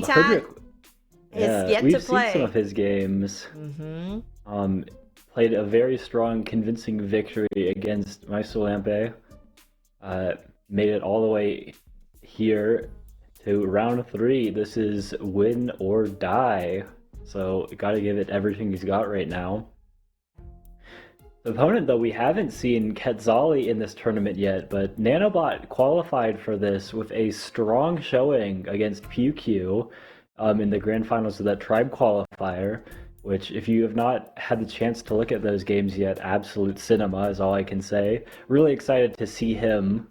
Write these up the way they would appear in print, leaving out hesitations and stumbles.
Theetat is yet we've to seen some play. of his games. Played a very strong, convincing victory against Maestro Lampe. Made it all the way here to round 3. This is win or die. So gotta give it everything he's got right now. The opponent, though, we haven't seen QUETZALI in this tournament yet, but Nanobot qualified for this with a strong showing against PewQ in the grand finals of that Tribe qualifier, which, if you have not had the chance to look at those games yet, absolute cinema is all I can say. Really excited to see him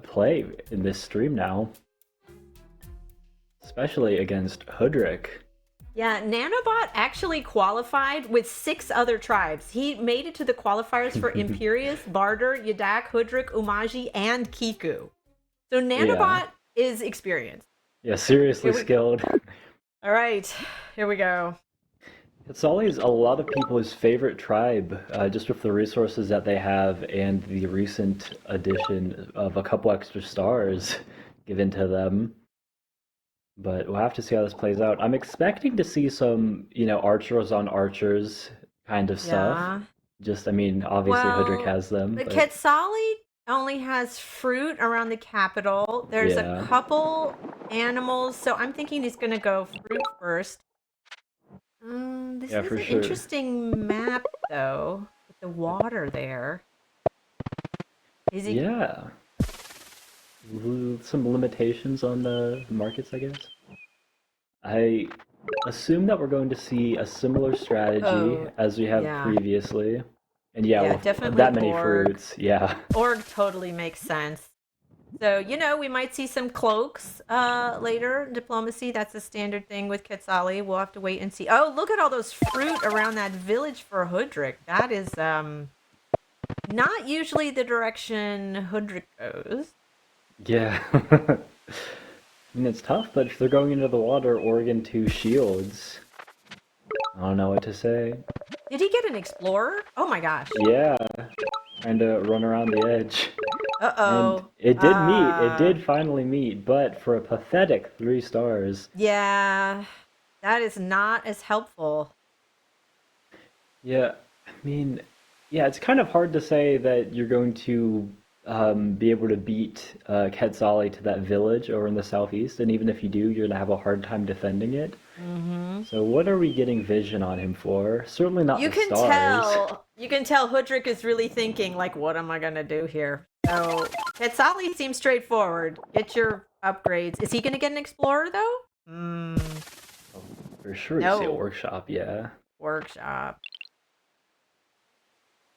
play in this stream now, especially against HOODRICK. Yeah, Nanobot actually qualified with 6 other tribes. He made it to the qualifiers for Imperius, Barter, Yadak, HOODRICK, Umaji, and Kiku. So Nanobot is experienced. Yeah, seriously skilled. All right, here we go. QUETZALI is a lot of people's favorite tribe, just with the resources that they have and the recent addition of a couple extra stars given to them. But we'll have to see how this plays out. I'm expecting to see some, archers on archers kind of stuff. Just, I mean, obviously HOODRICK has them. But QUETZALI only has fruit around the capital. There's a couple animals, so I'm thinking he's going to go fruit first. This is an interesting map, though, with the water there. Is he... Yeah. Some limitations on the markets, I guess. I assume that we're going to see a similar strategy as we have previously. And with definitely that many fruits, Org totally makes sense. So, we might see some cloaks later. Diplomacy, that's a standard thing with QUETZALI. We'll have to wait and see. Oh, look at all those fruit around that village for HOODRICK. That is not usually the direction HOODRICK goes. Yeah. I mean, it's tough, but if they're going into the water, Oregon 2 shields. I don't know what to say. Did he get an explorer? Oh my gosh. Yeah. Trying to run around the edge. Uh-oh. And it did meet. It did finally meet, but for a pathetic 3 stars. Yeah. That is not as helpful. Yeah. I mean, it's kind of hard to say that you're going to be able to beat QUETZALI to that village over in the southeast, and even if you do, you're going to have a hard time defending it. So what are we getting vision on him for? Certainly not the stars. You can tell HOODRICK is really thinking, like, what am I going to do here? So QUETZALI seems straightforward. Get your upgrades. Is he going to get an explorer, though? Oh, for sure, you say workshop, Workshop.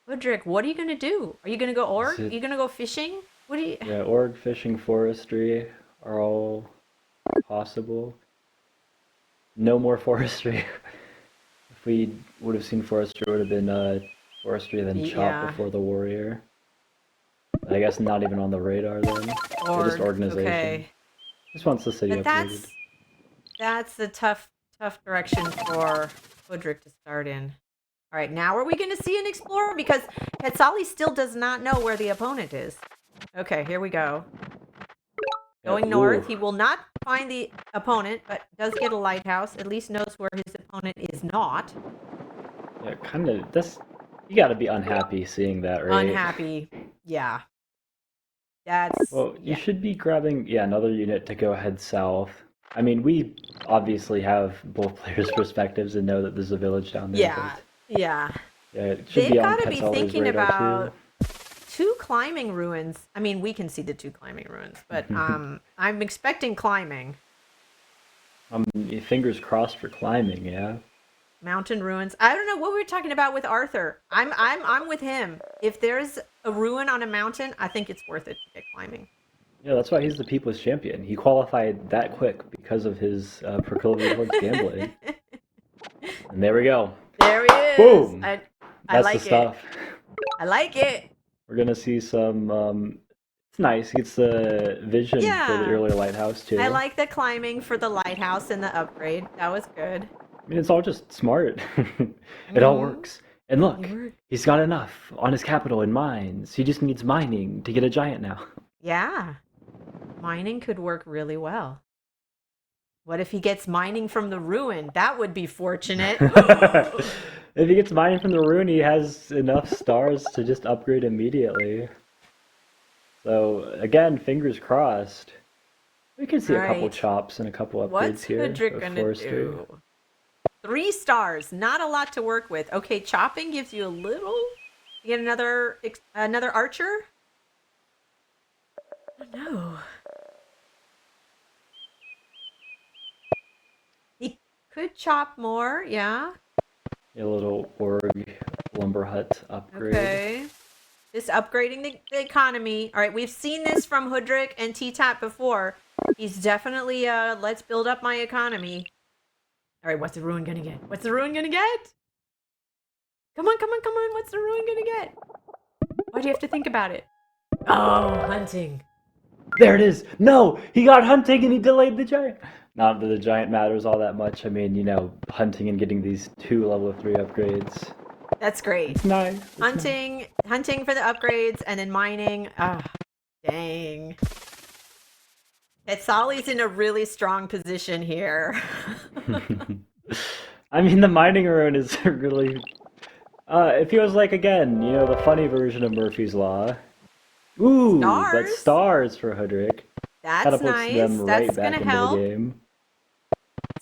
HOODRICK, what are you going to do? Are you going to go org? Are you going to go fishing? What do you... Yeah, org, fishing, forestry are all possible. No more forestry. If we would have seen forestry, it would have been forestry then chop before the warrior. But I guess not even on the radar then. Or just organization. Okay. Just wants the city upgraded. That's the tough direction for HOODRICK to start in. All right, now are we going to see an explorer? Because QUETZALI still does not know where the opponent is. Okay, here we go. Going north, he will not find the opponent, but does get a lighthouse. At least knows where his opponent is not. Yeah, kind of. You got to be unhappy seeing that, right? Unhappy, yeah. Well, you should be grabbing another unit to go head south. I mean, we obviously have both players' perspectives and know that there's a village down there. Yeah. It should be on They've got to be thinking about too. 2 climbing ruins. I mean, we can see the 2 climbing ruins, but I'm expecting climbing. Fingers crossed for climbing, yeah. Mountain ruins. I don't know what we were talking about with Arthur. I'm with him. If there's a ruin on a mountain, I think it's worth it to get climbing. Yeah, that's why he's the people's champion. He qualified that quick because of his proclivity towards gambling. And there we go. There he is. Boom. I like the stuff. I like it. We're gonna see some. It's nice. It's the vision for the earlier lighthouse too. I like the climbing for the lighthouse and the upgrade. That was good. I mean, it's all just smart. It all works. And look, he's got enough on his capital in mines. He just needs mining to get a giant now. Yeah. Mining could work really well. What if he gets mining from the ruin? That would be fortunate. If he gets mining from the ruin, he has enough stars to just upgrade immediately. So, again, fingers crossed. We can see All a couple right. chops and a couple upgrades What's here Hoodrick of gonna forestry. do? 3 stars. Not a lot to work with. Okay, chopping gives you a little. You get another archer? I don't know. He could chop more, yeah. A little org lumber hut upgrade. Okay. Just upgrading the economy. All right, we've seen this from Hoodrick and Theetat before. He's definitely let's build up my economy. All right, what's the ruin gonna get? What's the ruin gonna get? Come on, come on, come on. What's the ruin gonna get? Why do you have to think about it? Oh, hunting. There it is! No! He got hunting and he delayed the giant! Not that the giant matters all that much. I mean, hunting and getting these 2 level 3 upgrades. That's great. It's nice. Hunting for the upgrades, and then mining. Ah, dang. QUETZALI's in a really strong position here. I mean, the mining rune is really... it feels like, again, the funny version of Murphy's Law. Ooh, but Stars? stars for Hoodrick. That's Kind of puts nice. them right That's back gonna into help. the game.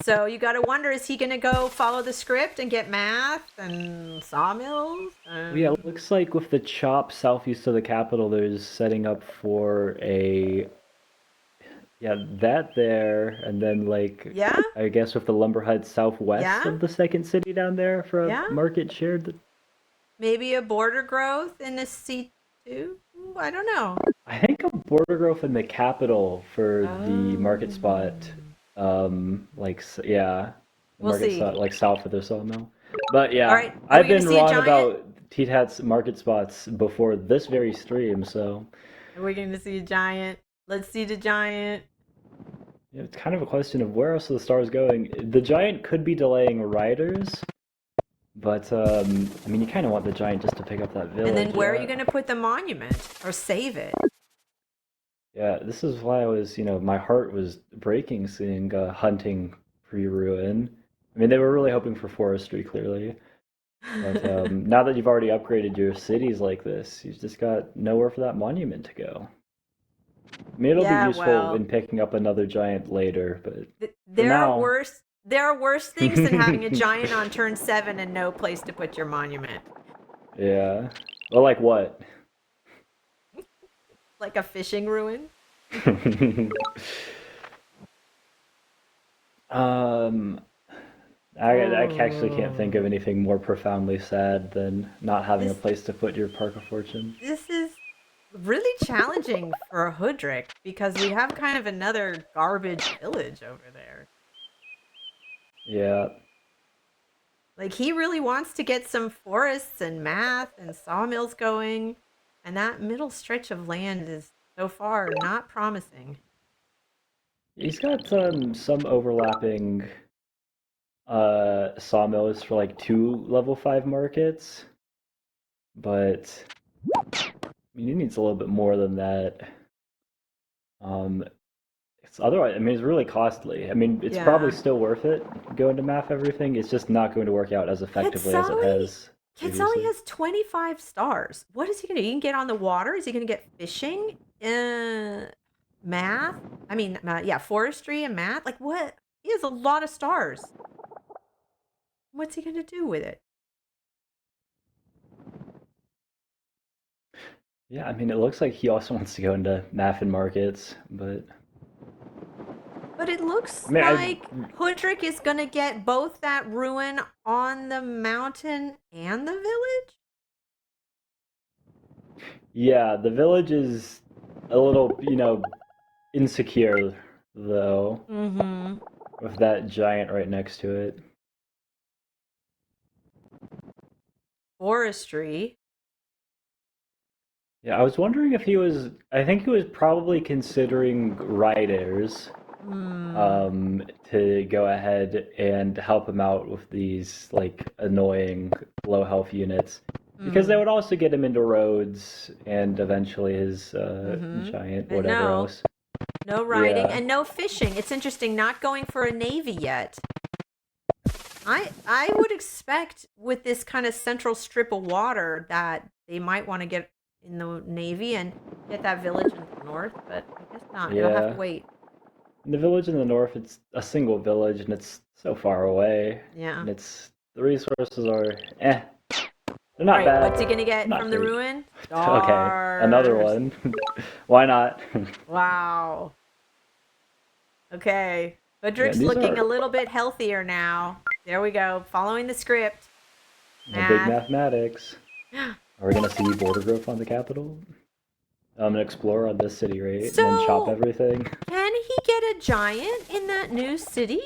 So you gotta wonder, is he gonna go follow the script and get math and sawmills? Yeah, it looks like with the chop southeast of the capital, there's setting up for a... Yeah, that there, and then Yeah? I guess with the lumber hut southwest Yeah? of the second city down there for a Yeah? market shared. Maybe a border growth in the C2? Ooh, I don't know. I think a border growth in the capital for the market spot. Yeah, the We'll market see. south of the sawmill. But yeah, All right, are I've we gonna been see a wrong giant? about Theetat's market spots before this very stream, so Are we going to see a giant? Let's see the giant. yeah, it's kind of a question of where else are the stars going. The giant could be delaying riders, but I mean, you kind of want the giant just to pick up that village. And then where are yeah. you going to put the monument or save it? Yeah, this is why I was, my heart was breaking seeing hunting pre-ruin. I mean, they were really hoping for forestry, clearly. But now that you've already upgraded your cities like this, you've just got nowhere for that monument to go. I mean, it'll Yeah, be useful well, in picking up another giant later, but there are now... worse things than having a giant on turn 7 and no place to put your monument. Yeah. Well, like what? Like a fishing ruin. Um, I actually can't think of anything more profoundly sad than not having a This place to put your Park of Fortune. this is really challenging for Hoodrick because we have kind of another garbage village over there. Yeah. Like he really wants to get some forests and math and sawmills going, and that middle stretch of land is so far not promising. He's got some overlapping sawmills for like 2 level 5 markets, but I mean he needs a little bit more than that. It's otherwise, I mean, it's really costly. I mean, it's probably Yeah. still worth it going to math everything. It's just not going to work out as effectively as it has QUETZALI previously. has 25 stars. What is he gonna do? He can get on the water? Is he gonna get fishing? Math? I mean, yeah, forestry and math. Like what? He has a lot of stars. What's he gonna do with it? Yeah, I mean, it looks like he also wants to go into math and markets, but But it looks I mean, like Hoodrick is gonna get both that ruin on the mountain and the village. yeah, the village is a little, insecure though, Mm-hmm. with that giant right next to it. Forestry. Yeah, I was wondering if I think he was probably considering riders Hmm. to go ahead and help him out with these like annoying low health units because they Hmm. would also get him into roads and eventually his Mm-hmm. giant But whatever no. else. No riding Yeah. and no fishing. It's interesting, not going for a navy yet. I would expect with this kind of central strip of water that they might want to get in the navy and get that village in the north, but I guess not. It'll have to Yeah. wait. In the village in the north, it's a single village, and it's so far away. Yeah. And the resources are, they're All not right, what's he bad, gonna get not from the great. ruin? Okay, another Stars. one. Why not? Wow. Okay. Yeah, Hoodrick's these looking a are little bit healthier now. There we go. Following the script. big Math. mathematics. Are we gonna see border growth on the capital? An explorer on this city, right? And then chop So, everything. can he get a giant in that new city?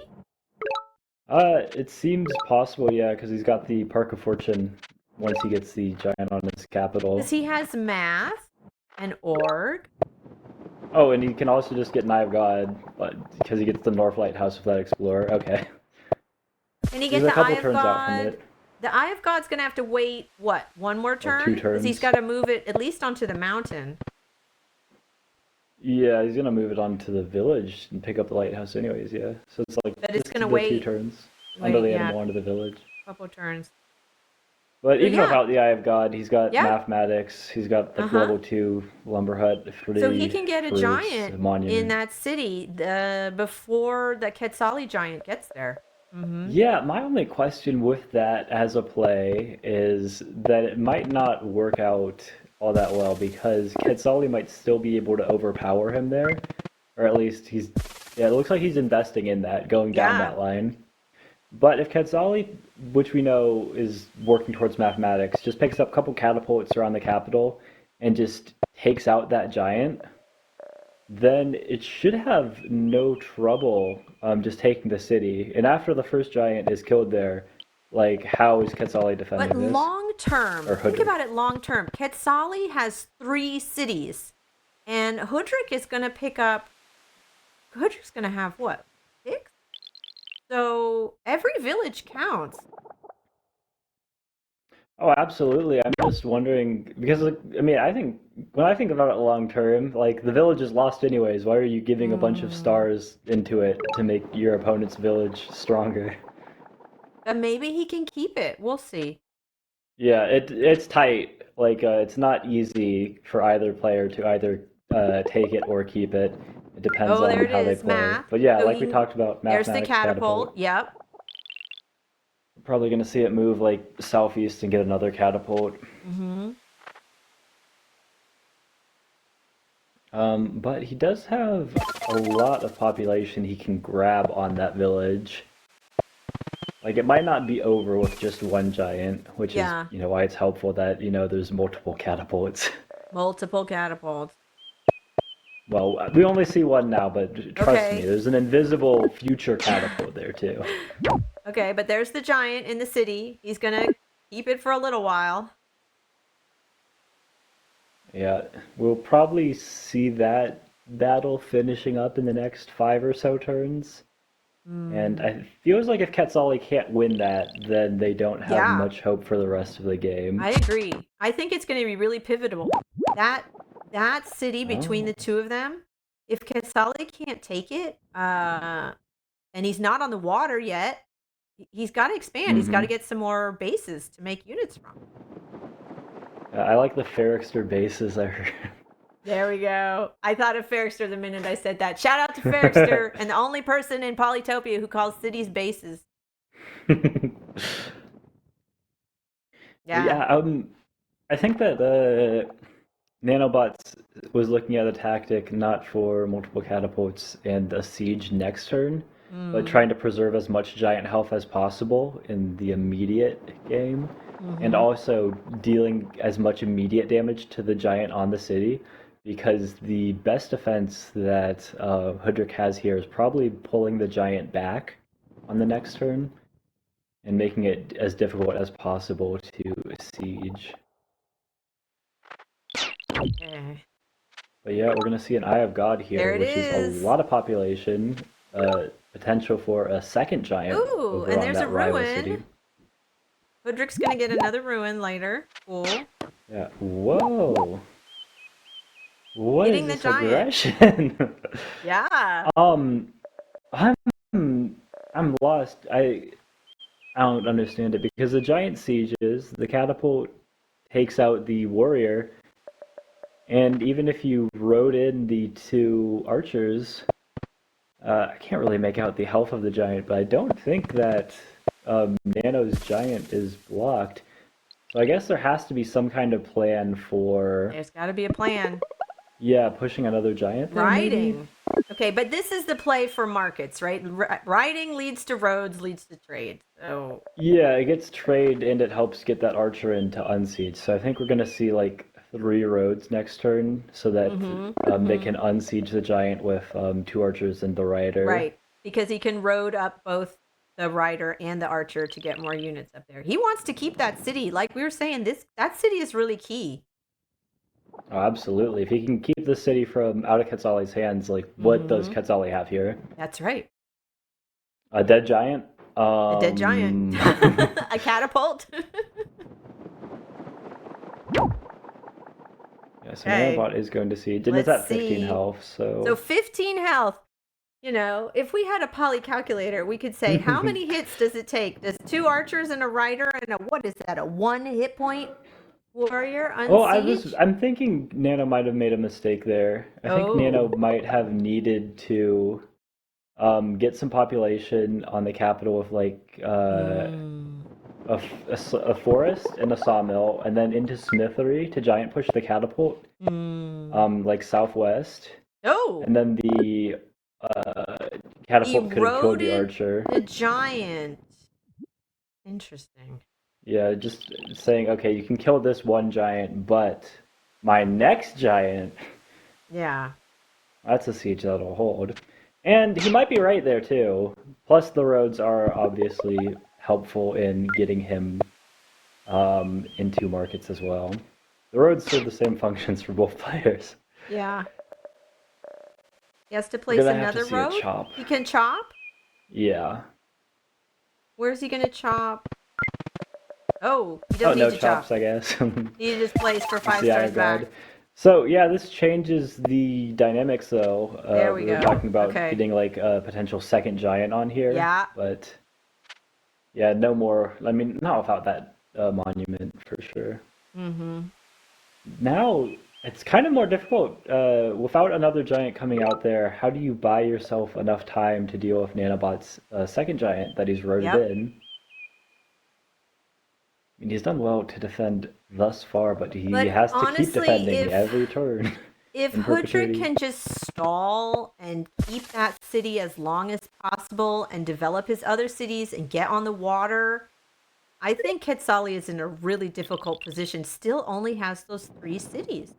It seems possible, yeah, because he's got the Park of Fortune once he gets the giant on his capital. Because he has math and org. Oh, and he can also just get Eye of God, but because he gets the North Lighthouse with that explorer. Okay. Can he He's get a the Eye couple of turns out from God? it. The Eye of God's going to have to wait, what, one more Like turn? 2 Because he's turns. got to move it at least onto the mountain. Yeah, he's gonna move it onto the village and pick up the lighthouse anyways, yeah. So it's like But it's just going to the 2 wait, turns until they add yeah, more into the village. a couple turns. But So even yeah, without the Eye of God, he's got yeah, mathematics, he's got the uh-huh. level 2 lumber hut, So he 3 can get a fruits, giant a in monument. that city before the Quetzali giant gets there. Mm-hmm. Yeah, my only question with that as a play is that it might not work out all that well because Quetzali might still be able to overpower him there, or at least yeah, it looks like he's investing in that, going down Yeah. that line. But if Quetzali, which we know is working towards mathematics, just picks up a couple catapults around the capital and just takes out that giant, then it should have no trouble just taking the city. And after the first giant is killed there, like, how is Quetzali But defending this? long term, Or think Hoodrick? about it long term. Quetzali has 3 cities, and Hoodrick is going to pick up. Hoodrick's going to have what? 6? So every village counts. Oh, absolutely. I'm just wondering because, like, I mean, I think when I think about it long term, like the village is lost anyways. Why are you giving a bunch of Mm. stars into it to make your opponent's village stronger? But maybe he can keep it. We'll see. Yeah, it's tight. Like it's not easy for either player to either take it or keep it. It depends Oh, there on it how they is. play. Math. But yeah, So like we talked about, there's the mathematics catapult. catapult. Yep. Probably gonna see it move like southeast and get another catapult. Mm-hmm. But he does have a lot of population he can grab on that village. Like it might not be over with just one giant, which is, Yeah. why it's helpful that, there's multiple catapults. Multiple catapults. Well, we only see one now, but trust me, Okay. there's an invisible future catapult there too. Okay, but there's the giant in the city. He's going to keep it for a little while. Yeah, we'll probably see that battle finishing up in the next 5 or so turns. And Mm. it feels like if Quetzali can't win that, then they don't have Yeah. much hope for the rest of the game. I agree. I think it's going to be really pivotal. That that city between Oh. the two of them, if Quetzali can't take it, and he's not on the water yet, he's got to expand. He's got to Mm-hmm. get some more bases to make units from. I like the Ferrixter bases I heard. There we go. I thought of Ferrixter the minute I said that. Shout out to Ferrixter and the only person in Polytopia who calls cities bases. But Yeah. yeah, I think that Nanobots was looking at a tactic not for multiple catapults and a siege next turn, but Mm. trying to preserve as much giant health as possible in the immediate game, and Mm-hmm. also dealing as much immediate damage to the giant on the city, because the best defense that Hoodrick has here is probably pulling the giant back on the next turn and making it as difficult as possible to siege. Okay. But yeah, we're gonna see an Eye of God here, There it which is a is. lot of population, potential for a second giant Ooh, over and on there's a that rival ruin. city. Hoodrick's gonna get another ruin later. Cool. Yeah. Whoa. What hitting is the this giant. aggression? Yeah. I'm I'm lost. I don't understand it because the giant sieges, the catapult takes out the warrior, and even if you rode in the two archers, I can't really make out the health of the giant, but I don't think that Nano's giant is blocked. So I guess there has to be some kind of plan for, There's got to be a plan. yeah, pushing another giant there, maybe? Riding. Okay, but this is the play for markets, right? Riding leads to roads, leads to trade. So, Yeah, it gets trade and it helps get that archer into unsiege. So I think we're gonna see like 3 roads next turn so that they can unsiege the giant with 2 archers and the rider. right, because he can road up both the rider and the archer to get more units up there. He wants to keep that city. Like we were saying, that city is really key. Oh, absolutely. If he can keep the city from out of Quetzali's hands, like what does Quetzali have here? That's right. A dead giant? A dead giant. Um, A catapult. yeah, so Okay. Nanobot is going to see. Didn't it's Let's at 15 see. health, So so 15 health. You know, if we had a poly calculator, we could say how many hits does it take? Does 2 archers and a rider and a what is that? A 1 hit point warrior Oh, unsiege? I'm thinking Nano might have made a mistake there. I think Nano Oh. might have needed to get some population on the capital with like Mm. a forest and a sawmill, and then into Smithery to giant push the catapult, like southwest, Oh. and then the catapult could have killed the Eroded archer. the giant. Interesting. Yeah, just saying, okay, you can kill this one giant, but my next giant, Yeah. that's a siege that'll hold. And he might be right there too. Plus, the roads are obviously helpful in getting him into markets as well. The roads serve the same functions for both players. Yeah. He has to We're place gonna have to another see a road? chop. He can chop? Yeah. Where's he going to chop? Oh, he Oh, doesn't no need to chop. chops, I guess. He just plays for 5 Yeah, stars back. God. So yeah, this changes the dynamics though. There we We were go. talking about Okay. getting like a potential second giant on here. Yeah. But yeah, no more. I mean, not without that monument for sure. Now it's kind of more difficult without another giant coming out there. How do you buy yourself enough time to deal with Nanobot's second giant that he's roaded Yep. in? I mean, he's done well to defend thus far, but he But has to keep honestly, defending every turn if in Hoodrick perpetuity. can just stall and keep that city as long as possible and develop his other cities and get on the water, I think Quetzali is in a really difficult position. Still only has those 3 cities.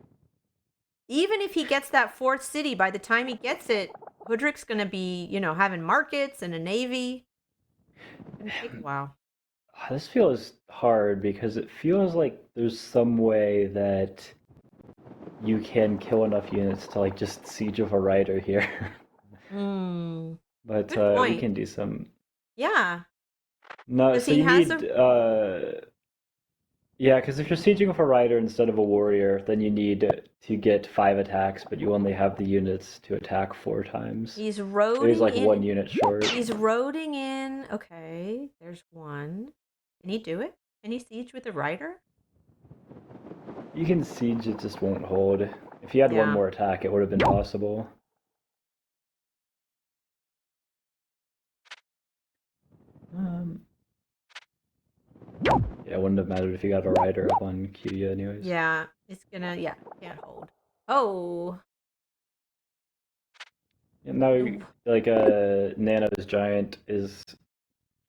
Even if he gets that 4th city, by the time he gets it, Hoodrick's going to be, having markets and a navy. It's going to take a while. This feels hard because it feels like there's some way that you can kill enough units to like just siege of a rider here. But Good point. we can do some. Yeah. No, 'Cause so he you has need yeah, because if you're sieging with a rider instead of a warrior, then you need to get 5 attacks, but you only have the units to attack 4 times. He's So he's roading like in. 1 unit short. He's roading in. Okay, there's one. Can he do it? Can he siege with a rider? You can siege, it just won't hold. If he had one Yeah. more attack, it would have been possible. Yeah, it wouldn't have mattered if you got a rider up on Q anyways. Yeah, it's gonna. Yeah, can't hold. Oh. And now, like, Nano's giant is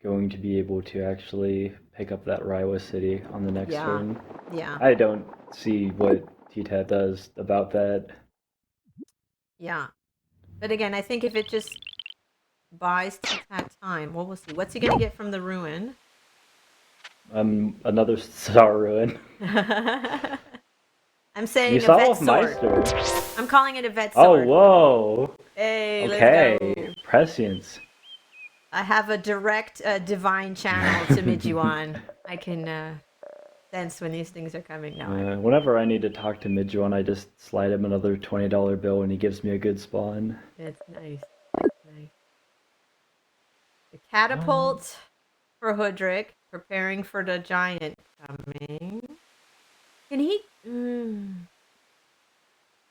going to be able to actually pick up that Raiwa city on the next turn. Yeah. I don't see what Theetat does about that. Yeah. But again, I think if it just buys Theetat time, well, we'll see. What's he gonna get from the ruin? Another Star Ruin. I'm saying You a saw vet with sword. Meister. I'm calling it a vet Oh, sword. whoa. Hey, Okay, let's go. prescience. I have a direct divine channel to Mijuan. I can sense when these things are coming. No, Whenever I need to talk to Midjourn, I just slide him another $20 bill and he gives me a good spawn. it's nice. It's nice. The catapult for Hoodrick, preparing for the giant coming. Can he?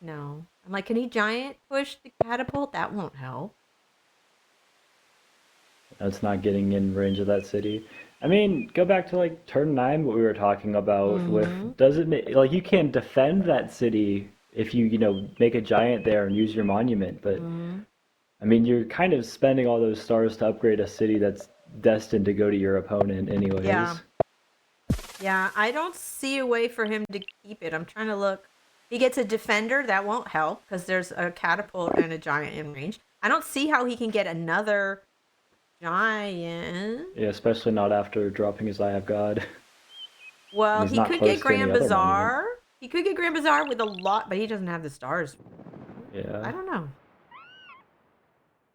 No. I'm like, can he giant push the catapult? That won't help. It's not getting in range of that city. I mean, go back to like turn 9, what we were talking about with, does it like you can't defend that city if you make a giant there and use your monument, but I mean, you're kind of spending all those stars to upgrade a city that's destined to go to your opponent anyways. Yeah, I don't see a way for him to keep it. I'm trying to look. He gets a defender, that won't help because there's a catapult and a giant in range. I don't see how he can get another giant. Yeah, especially not after dropping his Eye of God. Well, he's he not could close get to any Grand other Bazaar. monument. He could get Grand Bazaar with a lot, but he doesn't have the stars. Yeah. I don't know.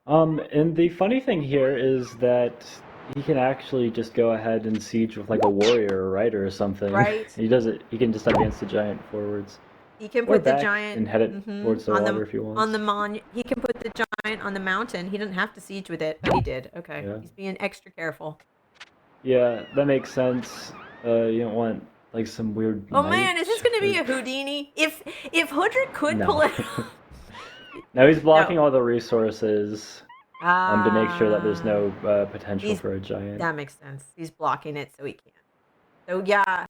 And the funny thing here is that he can actually just go ahead and siege with like a warrior or rider or something. Right. He does it. He can just advance the giant forwards. He can Or put the back giant and head it towards the water if he wants. on the he can put the giant on the mountain. He doesn't have to siege with it, but he did. Okay. Yeah. He's being extra careful. Yeah, that makes sense. You don't want like some weird. Oh man, is this going to be a Houdini? If Hoodrick could pull it. No, he's blocking all the resources to make sure that there's no potential for a giant. That makes sense. He's blocking it so he can't. So yeah,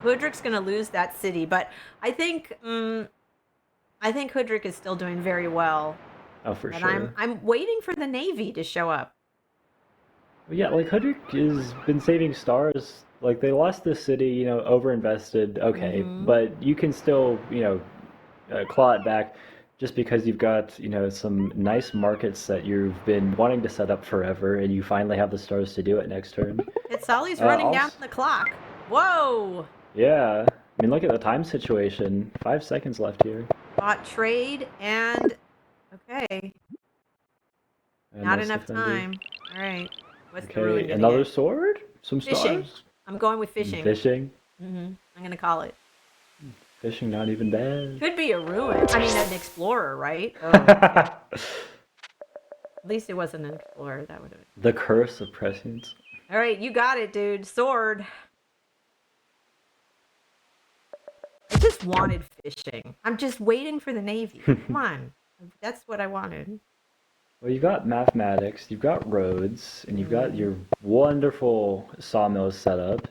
Hoodrick's going to lose that city, but I think Hoodrick is still doing very well. Oh, for sure. I'm waiting for the Navy to show up. Yeah, like Hoodrick has been saving stars. Like they lost this city, overinvested. Okay, but you can still, claw it back, just because you've got, some nice markets that you've been wanting to set up forever, and you finally have the stars to do it next turn. QUETZALI's running down the clock. Whoa! Yeah, I mean, look at the time situation. 5 seconds left here. Bought trade and okay. And Not nice enough defending. time. All right. What's the Okay, ruin gonna another get? sword? Some Fishing. stars? I'm going with fishing. Fishing? I'm gonna call it. Fishing, not even bad. Could be a ruin. I mean, an explorer, right? Oh. At least it wasn't an explorer. That would have been. The curse of prescience. All right, you got it, dude. Sword. I just wanted fishing. I'm just waiting for the Navy. Come on. That's what I wanted. Well, you've got mathematics, you've got roads, and you've got your wonderful sawmills set up.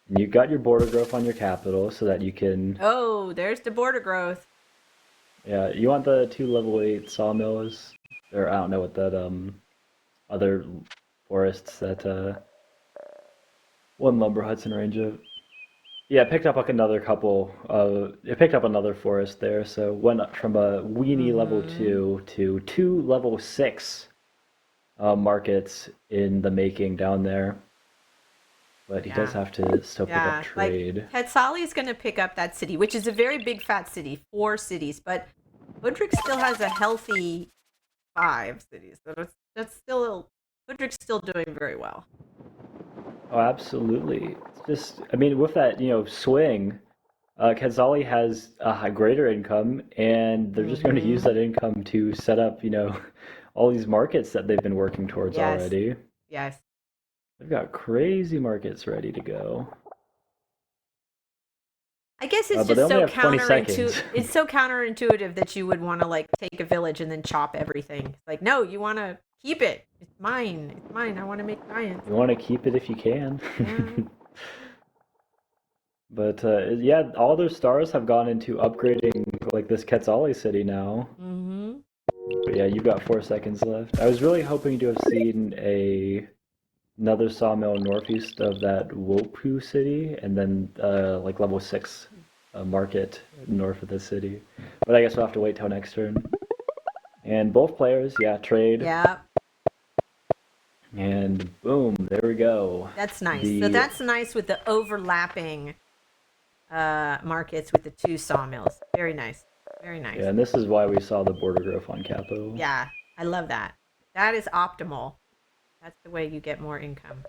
And you've got your border growth on your capital so that you can... Oh, there's the border growth. Yeah, you want the 2 level 8 sawmills. Or I don't know what that, other forests that, one lumber hut's in range of. Yeah, it picked up like another couple, it picked up another forest there, so went up from a weenie level 2 to 2 level 6 markets in the making down there. But he does have to still pick up trade. Like, QUETZALI's going to pick up that city, which is a very big fat city, 4 cities, but Hoodrick still has a healthy 5 cities. So that's still, Hoodrick's still doing very well. Oh, absolutely. It's just, I mean, with that, swing, QUETZALI has a greater income, and they're just going to use that income to set up, all these markets that they've been working towards already. Yes. They've got crazy markets ready to go. I guess it's just so counterintuitive. It's so counterintuitive that you would want to like take a village and then chop everything. It's like, no, you want to keep it. It's mine. It's mine. I want to make giants. You want to keep it if you can. Yeah. But yeah, all their stars have gone into upgrading like this QUETZALI city now. But yeah, you've got 4 seconds left. I was really hoping to have seen another sawmill northeast of that Wopu city, and then like level 6 market north of the city. But I guess we'll have to wait till next turn. And both players, trade. Yeah. And boom, there we go. That's nice. So that's nice with the overlapping markets with the 2 sawmills. Very nice. Very nice. Yeah, and this is why we saw the border growth on capital. Yeah, I love that. That is optimal. That's the way you get more income.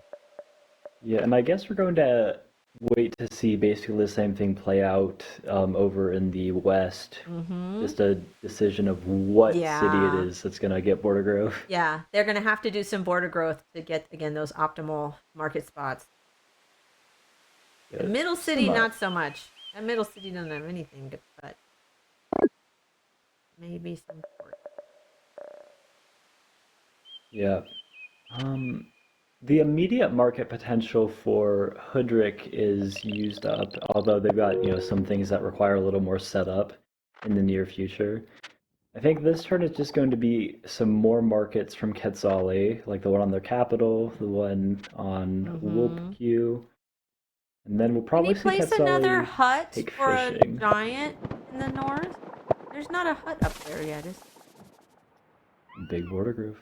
Yeah, and I guess we're going to wait to see basically the same thing play out over in the west. Mm-hmm. Just a decision of what city it Yeah. is that's gonna get border growth. Yeah. They're going to have to do some border growth to get, again, those optimal market spots. The Yeah, middle city, some not so much. That middle city doesn't have anything but maybe some port. yeah. Um, the immediate market potential for Hoodrick is used up, although they've got, some things that require a little more setup in the near future. I think this turn is just going to be some more markets from QUETZALI, like the one on their capital, the one on Mm-hmm. Wulpq, and then we'll Can he probably see place another QUETZALI hut take for a fishing. giant in the north? There's not a hut up there yet, is Big border growth.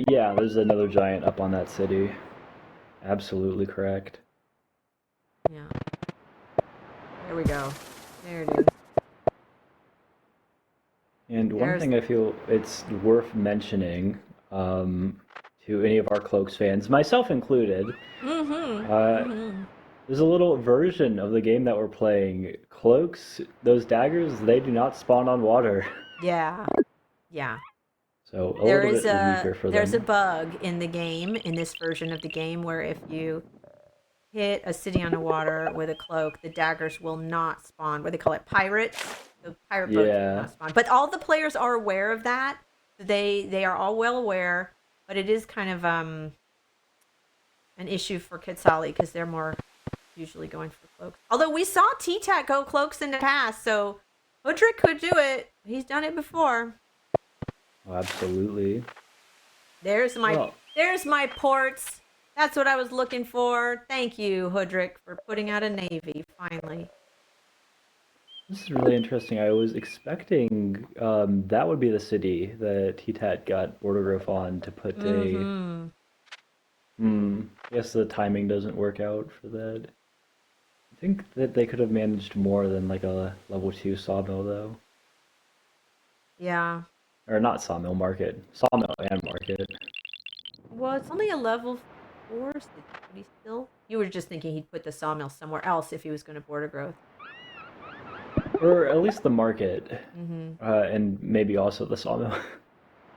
Yeah, there's another giant up on that city. Absolutely correct. there? Yeah. There we go. There it is. And one There's. thing I feel it's worth mentioning to any of our Cloaks fans, myself included, Mm-hmm. uh, Mm-hmm. there's a little version of the game that we're playing. Cloaks, those daggers, they do not spawn on water. Yeah. Yeah. So a little bit weaker for There's a them. bug in the game, in this version of the game, where if you hit a city on the water with a cloak, the daggers will not spawn. What they call it, pirates. The pirate boats will Yeah. not spawn. But all the players are aware of that. They are all well aware. But it is kind of an issue for QUETZALI because they're more usually going for cloaks. Although we saw Theetat go cloaks in the past, so HOODRICK could do it. He's done it before. Oh, absolutely. There's my Well, there's my ports. That's what I was looking for. Thank you, HOODRICK, for putting out a navy finally. this is really interesting. I was expecting that would be the city that Theetat got border growth on to put a. Mm-hmm. I guess the timing doesn't work out for that. I think that they could have managed more than like a level 2 sawmill though. Yeah. Or not sawmill, market. Sawmill and market. Well, it's only a level 4 city, but he still. You were just thinking he'd put the sawmill somewhere else if he was going to border growth. Or at least the market. Mm-hmm. And maybe also the sawmill.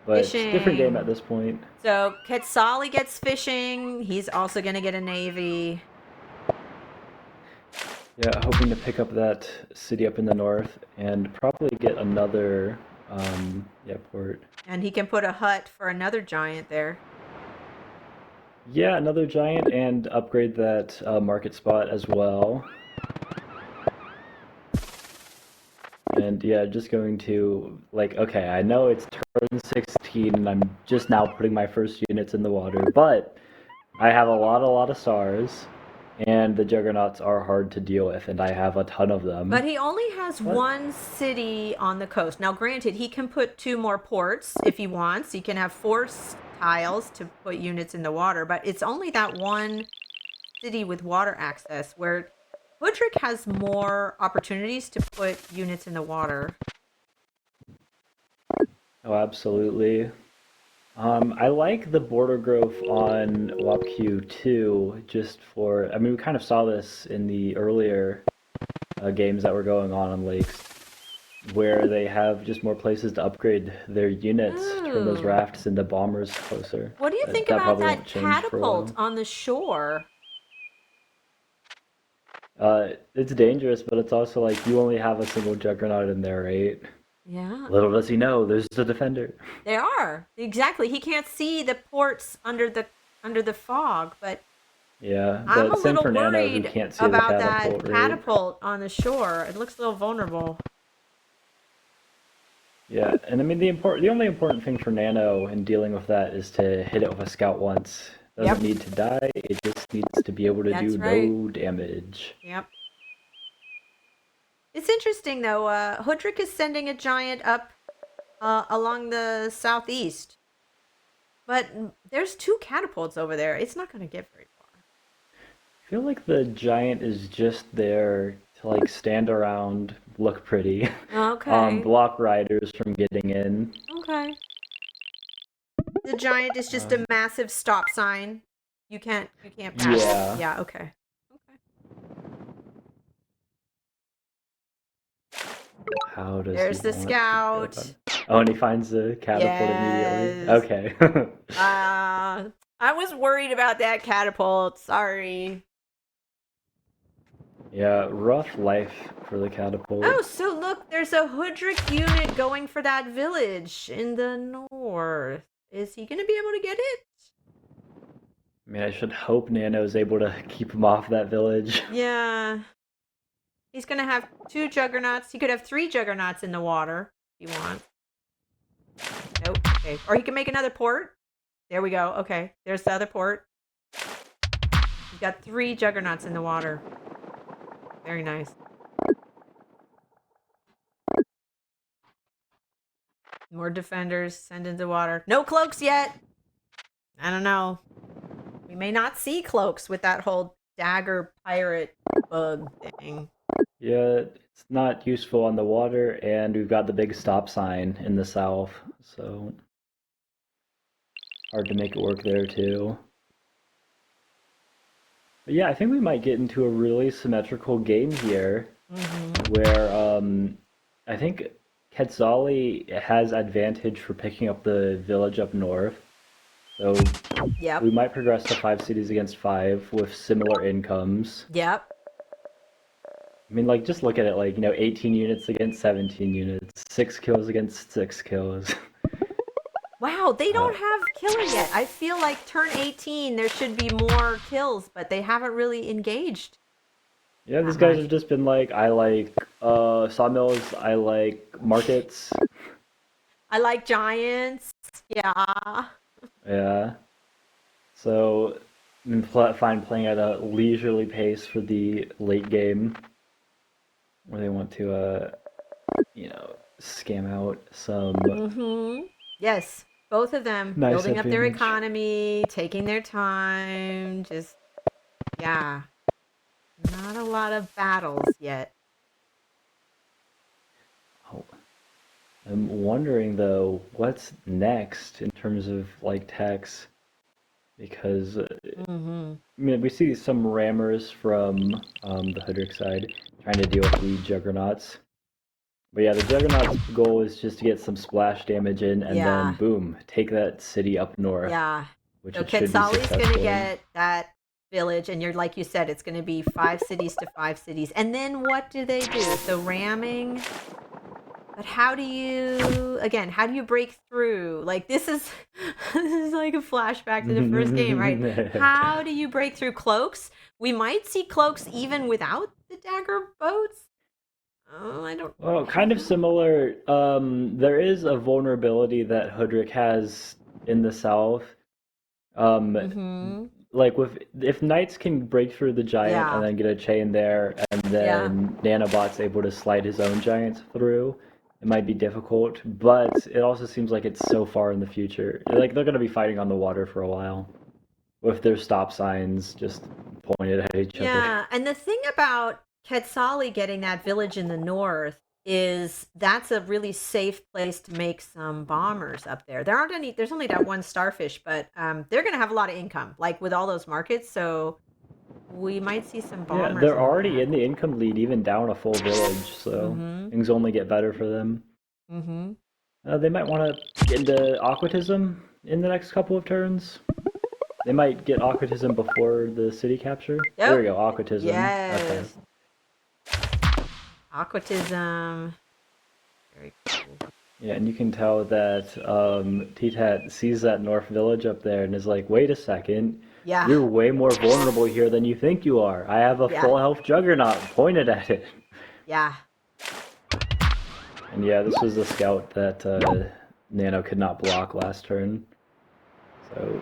But it's a different game at Fishing. this point. So QUETZALI gets fishing. He's also going to get a navy. Yeah, hoping to pick up that city up in the north and probably get another, port. And he can put a hut for another giant there. Yeah, another giant and upgrade that market spot as well. And yeah, just going to, like, okay, I know it's turn 16 and I'm just now putting my first units in the water, but I have a lot of SARs, and the Juggernauts are hard to deal with, and I have a ton of them. But he only has But one city on the coast. Now, granted, he can put 2 more ports if he wants. He can have 4 tiles to put units in the water, but it's only that one city with water access where HOODRICK has more opportunities to put units in the water. oh, absolutely. I like the border growth on WAPQ too, just for, I mean, we kind of saw this in the earlier games that were going on lakes, where they have just more places to upgrade their units, turn those Ooh. rafts into bombers closer. What do you think That about probably that won't change for a catapult while. on the shore? It's dangerous, but it's also like you only have a single juggernaut in there, right? Yeah, Little does he know, there's the defender. they are. Exactly. He can't see the ports under the fog, but Yeah, I'm a but same little for Nano who worried can't see the about that catapult, right? catapult on the shore. It looks a little vulnerable. Yeah, and I mean the only important thing for Nano in dealing with that is to hit it with a scout once. Doesn't Yep, need to die, it just needs to be able to do that's right. no damage. Yep. It's interesting though. HOODRICK is sending a giant up along the southeast, but there's 2 catapults over there. It's not going to get very I feel like the giant is just there to like stand around, look pretty, far. Okay. block riders from getting in. Okay. The giant is just a Um, massive stop sign. You can't pass it. yeah, Yeah, okay. How does There's he the want to go scout. about it? Oh, and he finds the catapult immediately. Yes. Okay. I was worried about that catapult. Sorry. Yeah, rough life for the catapult. Oh, so look, there's a HOODRICK unit going for that village in the north. Is he going to be able to get it? I mean, I should hope Nano's able to keep him off that village. Yeah. He's going to have 2 juggernauts. He could have 3 juggernauts in the water if he wants. Nope. Okay. Or he can make another port. There we go. Okay. There's the other port. He's got 3 juggernauts in the water. Very nice. More defenders send into water. No cloaks yet. I don't know. We may not see cloaks with that whole dagger pirate bug thing. Yeah, it's not useful on the water, and we've got the big stop sign in the south, so hard to make it work there too. But yeah, I think we might get into a really symmetrical game here, where I think Quetzali has advantage for picking up the village up north. So Yep. we might progress to 5 cities against 5 with similar incomes. Yep. I mean, like, just look at it, like, 18 units against 17 units, 6 kills against 6 kills. Wow, they don't have killer yet. I feel like turn 18 there should be more kills, but they haven't really engaged. Yeah, these guys have just been like, I like sawmills, I like markets. I like giants. Yeah. Yeah. So, I'm fine playing at a leisurely pace for the late game, where they want to, scam out some Yes. Both of them nice building up their advantage. economy, taking their time, just yeah. Not a lot of battles yet. Oh, I'm wondering though, what's next in terms of like techs? Because I mean, we see some rammers from the HOODRICK side trying to deal with the juggernauts. But yeah, the juggernauts' goal is just to get some splash damage in, and then boom, take that city up north. Yeah. Which So it should be Quetzali's successful gonna in. get that village, and you're like you said, it's gonna be 5 cities to 5 cities. And then what do they do? So ramming. But how do you break through? Like this is like a flashback to the first game, right? How do you break through cloaks? We might see cloaks even without the dagger boats. Oh, I don't. Well, kind of similar. There is a vulnerability that HOODRICK has in the south. Like if knights can break through the giant and then get a chain there, and then Nanobot's able to slide his own giants through, it might be difficult. But it also seems like it's so far in the future. Like they're gonna be fighting on the water for a while, with their stop signs just pointed at each other. Yeah, and the thing about Quetzali getting that village in the north is that's a really safe place to make some bombers up there. There's only that one starfish, but they're going to have a lot of income, like with all those markets, so we might see some bombers. Yeah, they're already in the income lead, even down a full village, so things only get better for them. They might want to get into aquatism in the next couple of turns. They might get aquatism before the city capture. There we go, aquatism. Yes. Okay. Aquatism. Very cool. Yeah, and you can tell that Theetat sees that north village up there and is like, wait a second. Yeah. You're way more vulnerable here than you think you are. I have a full health juggernaut pointed at it. Yeah. And yeah, this was the scout that Nano could not block last turn. So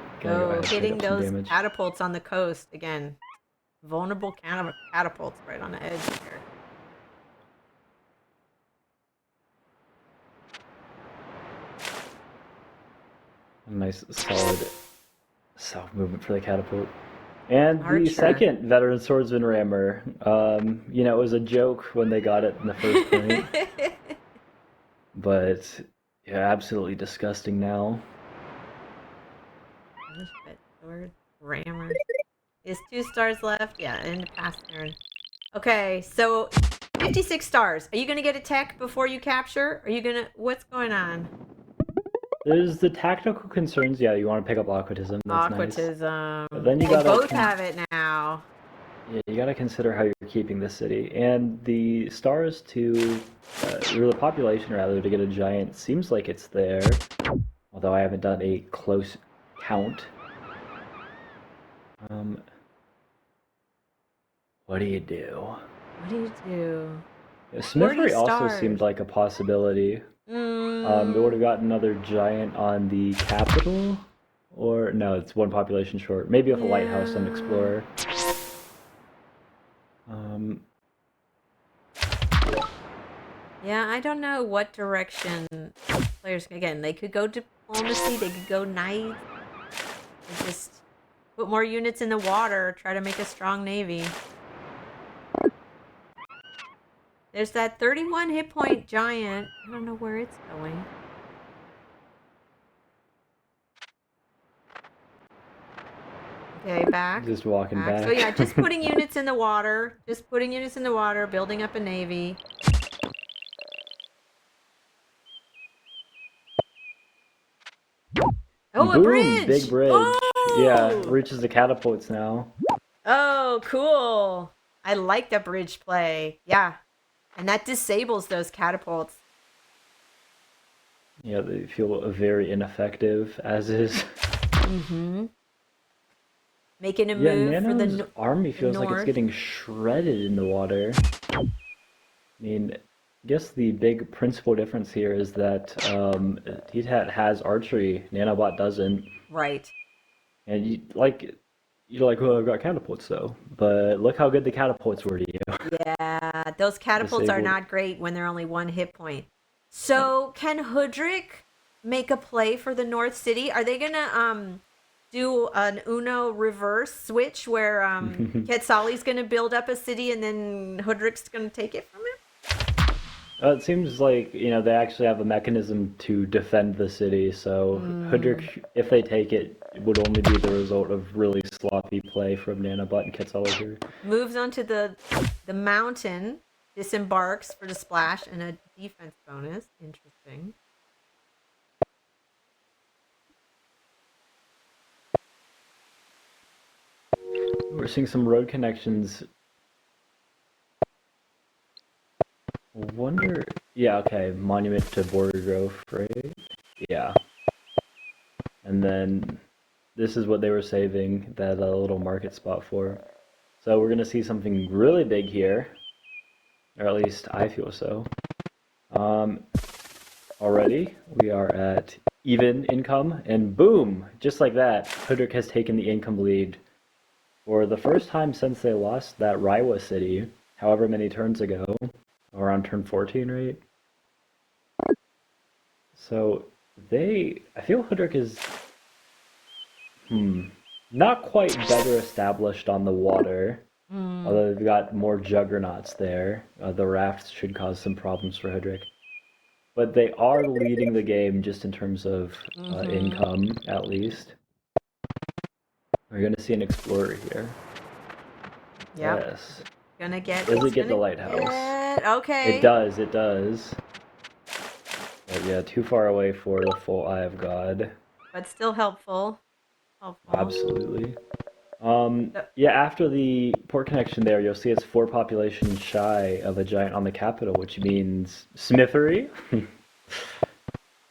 hitting those catapults on the coast again. Vulnerable catapults right on the edge here. A nice solid south movement for the catapult. And the second veteran swordsman rammer. It was a joke when they got it in the first point. But yeah, absolutely disgusting now. Sword rammer. Is 2 stars left? Yeah, end of past turn. Okay, so 56 stars. Are you going to get a tech before you capture? Are you going to... What's going on? There's the tactical concerns. Yeah, you want to pick up aquatism. That's nice. Aquatism. But then you They gotta both have it now. Yeah, you gotta consider how you're keeping the city. And the stars to, or the population rather, to get a giant seems like it's there. Although I haven't done a close count. What do you do? What do you do? Yeah, 40 Smithery also stars. seemed like a possibility. It would have got another giant on the capital, or no, it's one population short. Maybe with a lighthouse and explorer. Yeah, I don't know what direction players again. They could go diplomacy. They could go knight. They just put more units in the water. Try to make a strong navy. There's that 31 hit point giant. I don't know where it's going. Okay, back. Just walking back. So yeah, just putting units in the water. Just putting units in the water, building up a navy. Oh, Boom, a bridge! big bridge. Oh! Yeah, reaches the catapults now. Oh, cool. I like the bridge play. Yeah. And that disables those catapults. Yeah, they feel very ineffective, as is. Making a Yeah, move for the Nano's army feels like it's north. getting shredded in the water. I mean, I guess the big principal difference here is that Theetat has archery, Nanobot doesn't. Right. And you're like, well, I've got catapults though. But look how good the catapults were to you. Yeah, those catapults are Disabled. not great when they're only one hit point. So can Hoodrick make a play for the North City? Are they gonna do an Uno reverse switch where Quetzali's gonna build up a city and then Hoodrick's gonna take it from him? It seems like, they actually have a mechanism to defend the city, so HOODRICK, if they take it, it would only be the result of really sloppy play from Nanobot and QUETZALI here. Moves onto the mountain, disembarks for the splash and a defense bonus. Interesting. We're seeing some road connections. Wonder... Yeah, okay, monument to Border Grove, right? Yeah. And then this is what they were saving that little market spot for. So we're going to see something really big here. Or at least I feel so. Already, we are at even income, and boom! Just like that, HOODRICK has taken the income lead for the first time since they lost that Raiwa city, however many turns ago, around turn 14, right? So I feel HOODRICK is, not quite better established on the water, although they've got more juggernauts there. The rafts should cause some problems for HOODRICK. But they are leading the game just in terms of income, at least. We're going to see an explorer here. Yep. Yes. Gonna get. Does it get the lighthouse? Okay. It does, it does. But yeah, too far away for the full Eye of God. But still helpful. Absolutely. Yeah, after the port connection there, you'll see it's 4 populations shy of a giant on the capital, which means Smithery. They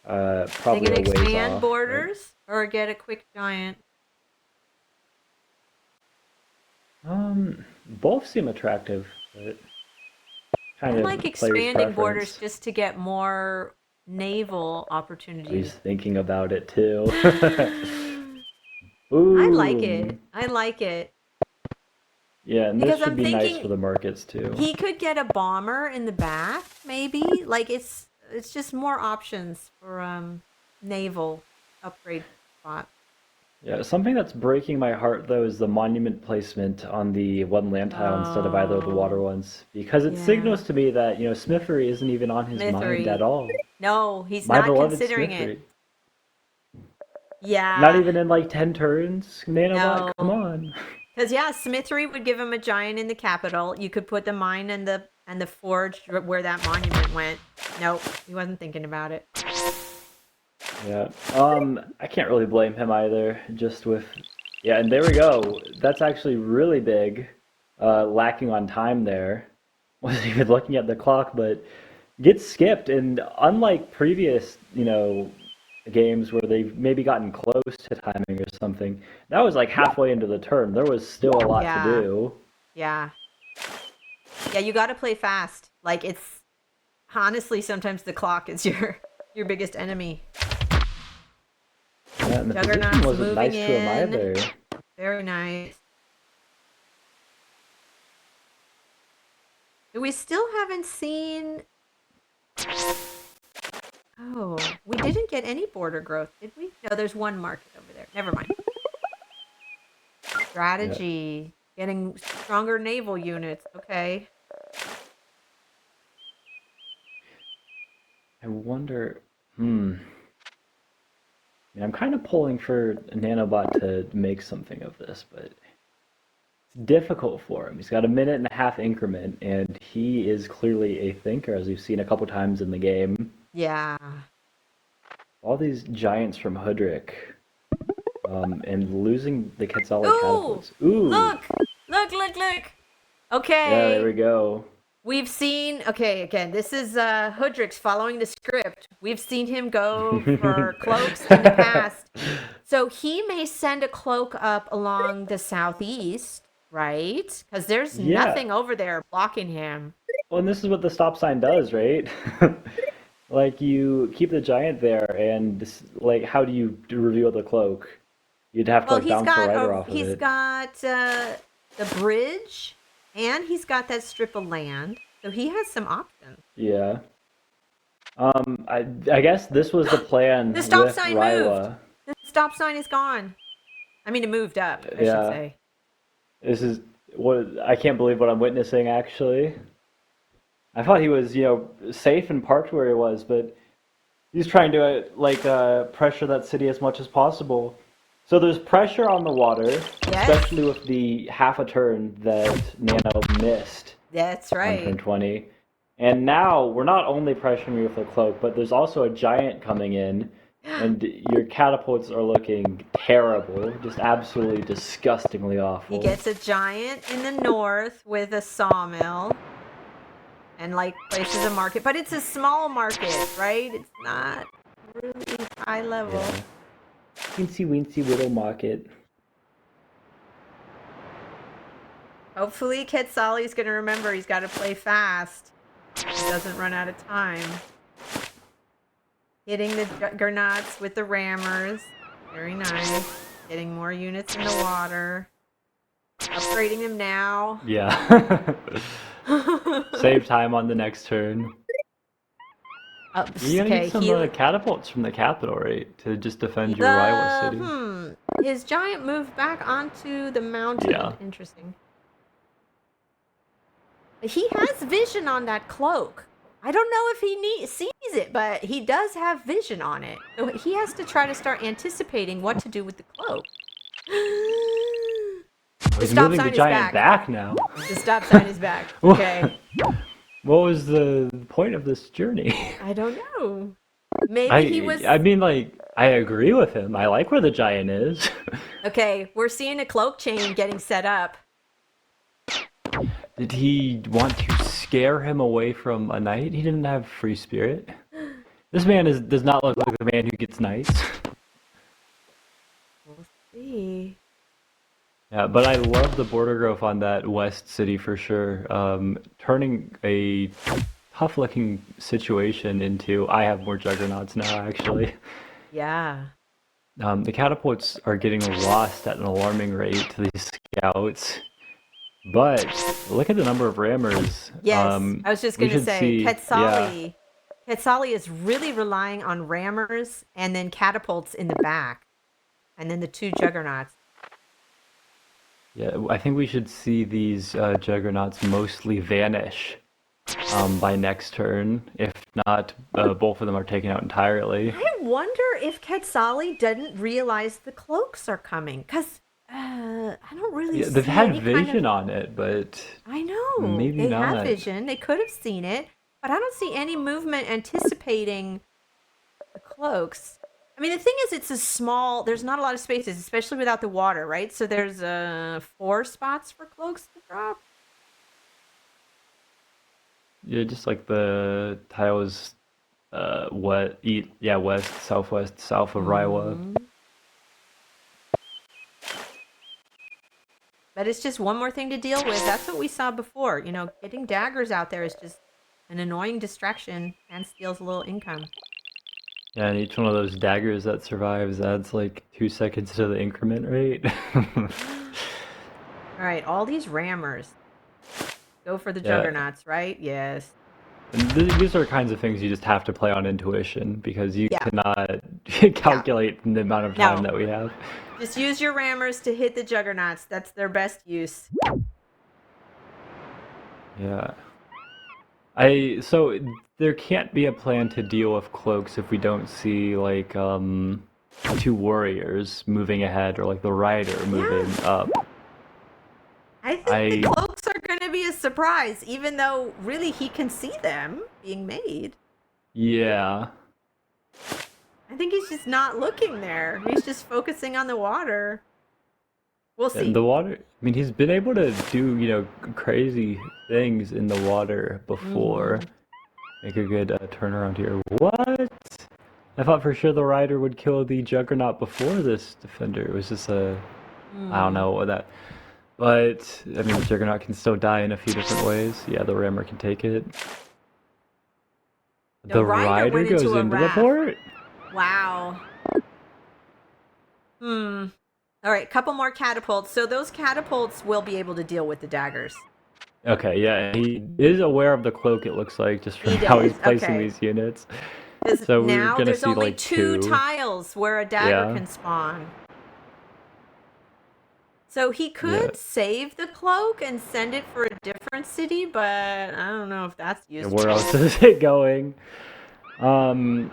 Probably can a ways expand off, borders or get a quick giant. Both seem attractive, but kind I of like player's expanding borders preference. just to get more naval opportunities. He's thinking about it too. I like it. Boom. I like it. Yeah, and Because this should I'm be nice thinking for the markets too. he could get a bomber in the back, maybe. Like it's just more options for naval upgrade spot. Yeah, something that's breaking my heart though is the monument placement on the one land tile instead of either of the water ones, because it signals to me that Smithery isn't even on his mind at all. No, he's My not beloved considering Smithery. it. Yeah. Not even in like 10 turns, Nanobot. No. Come on. Because, yeah, Smithery would give him a giant in the capital. You could put the mine and the and the forge where that monument went. Nope, he wasn't thinking about it. Yeah. I can't really blame him either. Just with, yeah, and there we go. That's actually really big. Lacking on time there. Wasn't even looking at the clock, but gets skipped. And unlike previous, games where they've maybe gotten close to timing or something, that was like halfway into the turn. There was still a lot to do. Yeah. Yeah, you got to play fast. Like, it's honestly sometimes the clock is your biggest enemy. Yeah, and the Juggernaut's position wasn't moving nice to him in. either. Very nice. We still haven't seen... Oh, we didn't get any border growth, did we? No, there's one market over there. Never mind. Strategy. Getting stronger naval units. Okay. I wonder. I mean, I'm kind of pulling for Nanobot to make something of this, but it's difficult for him. He's got a minute and a half increment, and he is clearly a thinker, as we've seen a couple times in the game. Yeah. All these giants from Hoodrick, and losing the Quetzali Ooh! catapults. Ooh! Look! Look, look, look! Okay. Yeah, there we go. We've seen, okay, again, this is Hoodrick's following the script. We've seen him go for cloaks in the past. So he may send a cloak up along the southeast, right? Because there's nothing over there blocking him. Well, and this is what the stop sign does, right? Like, you keep the giant there, and, like, how do you reveal the cloak? You'd have to, like, bounce the rider off of it. He's got the bridge, and he's got that strip of land. So he has some options. Yeah. I guess this was the plan The stop with sign Ryla. moved. The stop sign is gone. I mean, it moved up, I should say. This is what I can't believe what I'm witnessing, actually. I thought he was, safe and parked where he was, but he's trying to, pressure that city as much as possible. So there's pressure on the water, especially with the half a turn that Nano missed. That's right. On turn 20. And now we're not only pressuring you with a cloak, but there's also a giant coming in, and your catapults are looking terrible, just absolutely disgustingly awful. He gets a giant in the north with a sawmill. And places a market, but it's a small market, right? It's not really high level. Yeah. Teensy weensy little market. Hopefully Quetzali's gonna remember he's got to play fast. He doesn't run out of time. Hitting the juggernauts with the rammers. Very nice. Getting more units in the water. Upgrading them now. Yeah. Save time on the next turn. You're gonna get some catapults from the capital, right? To just defend your rival city. His giant moved back onto the mountain. Yeah. Interesting. He has vision on that cloak. I don't know if he sees it, but he does have vision on it. So he has to try to start anticipating what to do with the cloak. He's moving the giant back now. The stop sign is back. Okay. What was the point of this journey? I don't know. Maybe he was... I mean, I agree with him. I like where the giant is. Okay, we're seeing a cloak chain getting set up. Did he want to scare him away from a knight? He didn't have free spirit. This man does not look like the man who gets knights. We'll see. Yeah, but I love the border growth on that west city for sure. Turning a tough-looking situation into I have more juggernauts now, actually. Yeah. The catapults are getting lost at an alarming rate to these scouts. But look at the number of rammers. Yes, I was just going to say, Quetzali. Quetzali is really relying on rammers and then catapults in the back. And then the two juggernauts. Yeah, I think we should see these juggernauts mostly vanish by next turn. If not, both of them are taken out entirely. I wonder if Quetzali didn't realize the cloaks are coming. Because I don't really see they've had any vision kind of... on it, but... I know. know. Maybe They had not. vision. They could have seen it, but I don't see any movement anticipating the cloaks. I mean, the thing is, it's a small. There's not a lot of spaces, especially without the water, right? So there's 4 spots for cloaks to drop. Yeah, just like the tiles, west, southwest, south of Raiwa. Mhm. But it's just one more thing to deal with. That's what we saw before. You know, getting daggers out there is just an annoying distraction and steals a little income. Yeah, and each one of those daggers that survives adds like 2 seconds to the increment rate. All right, all these rammers. Go for the Yeah, juggernauts, right? Yes. and these are kinds of things you just have to play on intuition because you Yeah. cannot Yeah. calculate the amount of time No. that we have. Just use your rammers to hit the juggernauts. That's their best use. Yeah. So there can't be a plan to deal with cloaks if we don't see like 2 warriors moving ahead or like the rider moving Yeah. up. I think the I cloaks are going to be a surprise, even though really he can see them being made. Yeah. I think he's just not looking there. He's just focusing on the water. We'll And see. the water, I mean, he's been able to do, crazy things in the water before. Mm-hmm. Make a good turnaround here. What? I thought for sure the rider would kill the Juggernaut before this defender. It was just I don't know what that. But, I mean, the Juggernaut can still die in a few different ways. Yeah, the rammer can take it. The The rider rider went goes into a into the raft. port? Wow. Hmm. All right, couple more catapults. So those catapults will be able to deal with the daggers. Okay, yeah, he is aware of the cloak, it looks like, just from He how he's is. placing Okay. these units. Because So we're now gonna there's see only like 2 2. tiles where a dagger Yeah, can spawn. So he yeah. could save the cloak and send it for a different city, but I don't know if that's And where useful. else is it going? Um,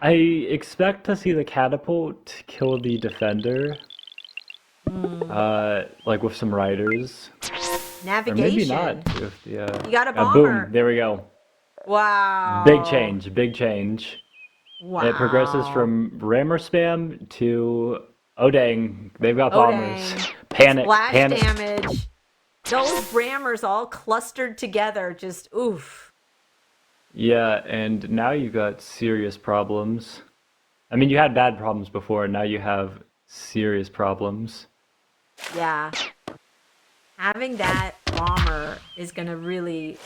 I expect to see the catapult kill the defender, Hmm. like with some riders, or maybe not. Navigation. With the You got a boom, bomber. there we go. Big Wow. change, big change. It progresses Wow. from rammer spam to oh dang, they've got Oh bombers. dang. Panic, Splash panic. damage. Those rammers all clustered together. Just oof. Yeah, and now you've got serious problems. I mean, you had bad problems before, and now you have serious problems. Yeah. Having that bomber is going to really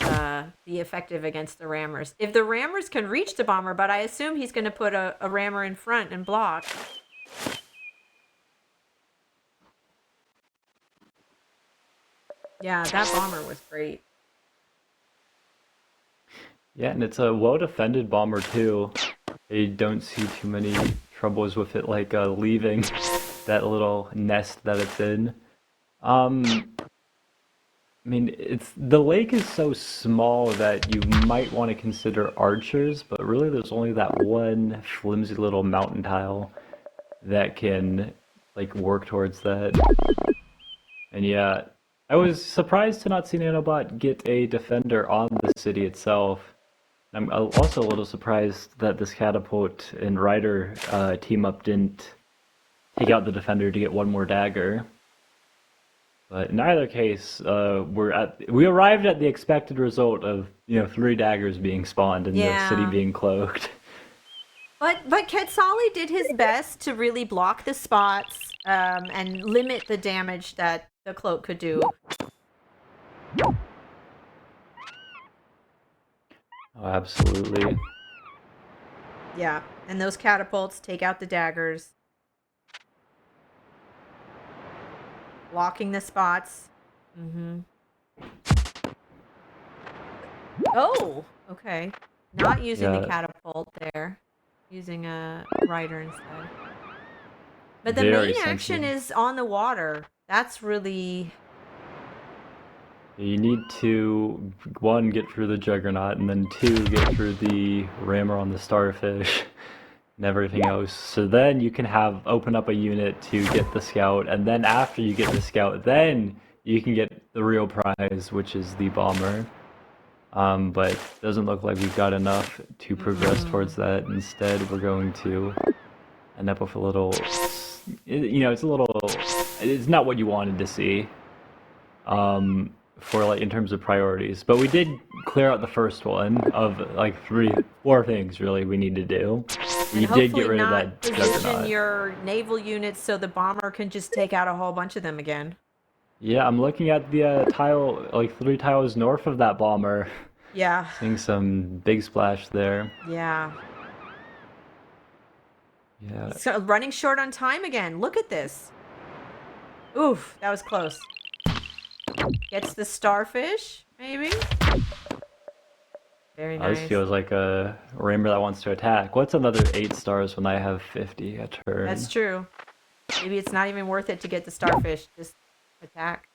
be effective against the rammers. If the rammers can reach the bomber, but I assume he's going to put a rammer in front and block. Yeah, that bomber was great. Yeah, and it's a well-defended bomber too. I don't see too many troubles with it, like leaving that little nest that it's in. Um, I mean, it's the lake is so small that you might want to consider archers, but really there's only that one flimsy little mountain tile that can like work towards that. And yeah, I was surprised to not see Nanobot get a defender on the city itself. I'm also a little surprised that this catapult and rider team up didn't take out the defender to get one more dagger. But in either case, we arrived at the expected result of 3 daggers being spawned and the city Yeah. being cloaked. But QUETZALI did his best to really block the spots and limit the damage that the cloak could do. Oh, absolutely. Yeah. And those catapults take out the daggers, blocking the spots. Mm-hmm. Oh, okay. Not using the Yeah, catapult there. Using a rider instead. But the very main action sensitive. is on the water. That's really... You need to, one, get through the Juggernaut, and then two, get through the rammer on the Starfish, and everything else. So then you can open up a unit to get the scout, and then after you get the scout, then you can get the real prize, which is the bomber. But doesn't look like we've got enough to progress towards that. Instead, we're going to end up with a little, it's not what you wanted to see, for like in terms of priorities. But we did clear out the first one of like 4 things really we need to do. We And did get hopefully rid of not that position juggernaut. your naval units so the bomber can just take out a whole bunch of them again. Yeah, I'm looking at the tile, like 3 tiles north of that bomber. Yeah. Seeing some big splash there. Yeah. Yeah. So running short on time again. Look at this. Oof, that was close. Gets the starfish, maybe? Very This nice. feels like a Rainbow that wants to attack. What's another 8 stars when I have 50 a turn? That's true. Maybe it's not even worth it to get the starfish. Just attack.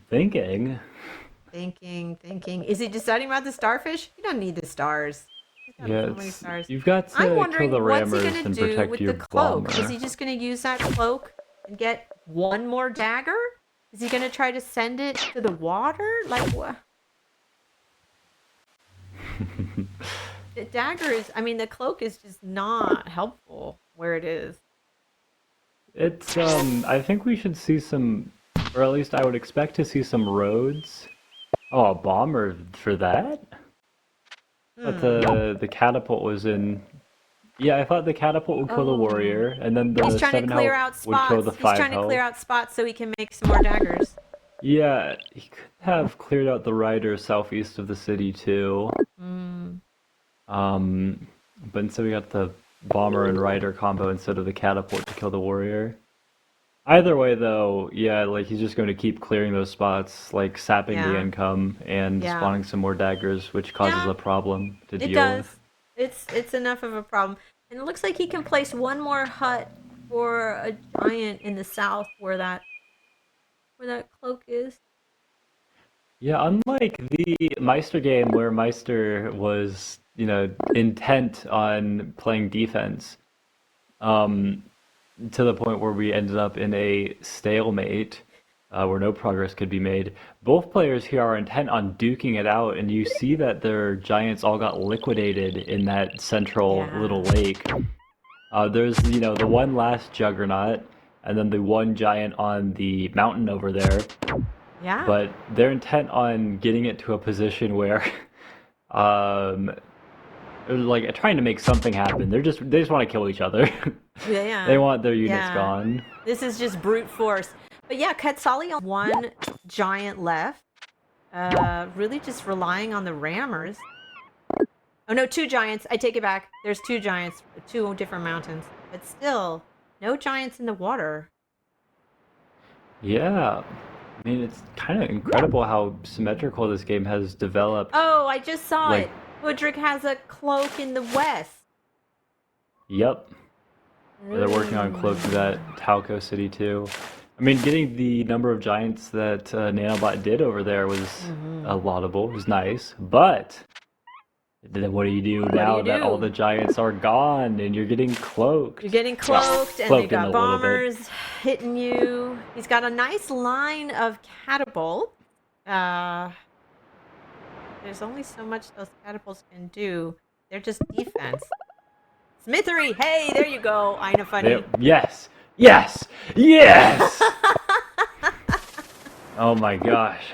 Thinking. Thinking. Is he deciding about the starfish? You don't need the stars. He's got Yeah, so many stars. you've got to I'm kill wondering the what's he rammers gonna and do protect with your the cloak. bomber. Is he just gonna use that cloak and get one more dagger? Is he gonna try to send it to the water? Like what? The dagger is, I mean, the cloak is just not helpful where it is. It's I think we should see some, or at least I would expect to see some roads. Oh, a bomber for that? But the catapult was in. Yeah, I thought the catapult would kill the warrior, and then the He's trying to 7 clear health out would kill the spots. 5 He's trying to clear health. out spots so he can make some more daggers. Yeah, he could have cleared out the rider southeast of the city too. Mm. But instead we got the bomber and rider combo instead of the catapult to kill the warrior. Either way though, yeah, like he's just going to keep clearing those spots, like sapping the Yeah. income and Yeah. spawning some more daggers, which causes Yeah. a problem to It deal does. with. It's enough of a problem. And it looks like he can place one more hut for a giant in the south where that cloak is. Yeah, unlike the Meister game where Meister was, intent on playing defense, um, to the point where we ended up in a stalemate, where no progress could be made. Both players here are intent on duking it out, and you see that their giants all got liquidated in that central Yeah. little lake. There's, the one last juggernaut, and then the one giant on the mountain over there. Yeah. But they're intent on getting it to a position where, um, like trying to make something happen. They just want to kill each other. Yeah. They want their units Yeah. gone. This is just brute force. But yeah, QUETZALI on one giant left. Really just relying on the rammers. Oh no, 2 giants. I take it back. There's 2 giants, 2 different mountains. But still, no giants in the water. Yeah. I mean, it's kind of incredible how symmetrical this game has developed. Oh, I just saw Like- it. HOODRICK has a cloak in the west. Yep. They're working on Cloak to that Talco city too. I mean, getting the number of giants that Nanobot did over there was laudable. It was nice. But then what do you do now that all the giants are gone and you're getting cloaked? You're getting cloaked, and cloaked they in got a little bit. bombers hitting you. He's got a nice line of catapults. There's only so much those catapults can do. They're just defense. Smithery! Hey, there you go. I know funny. Yes! Yes! Yes! Oh my gosh.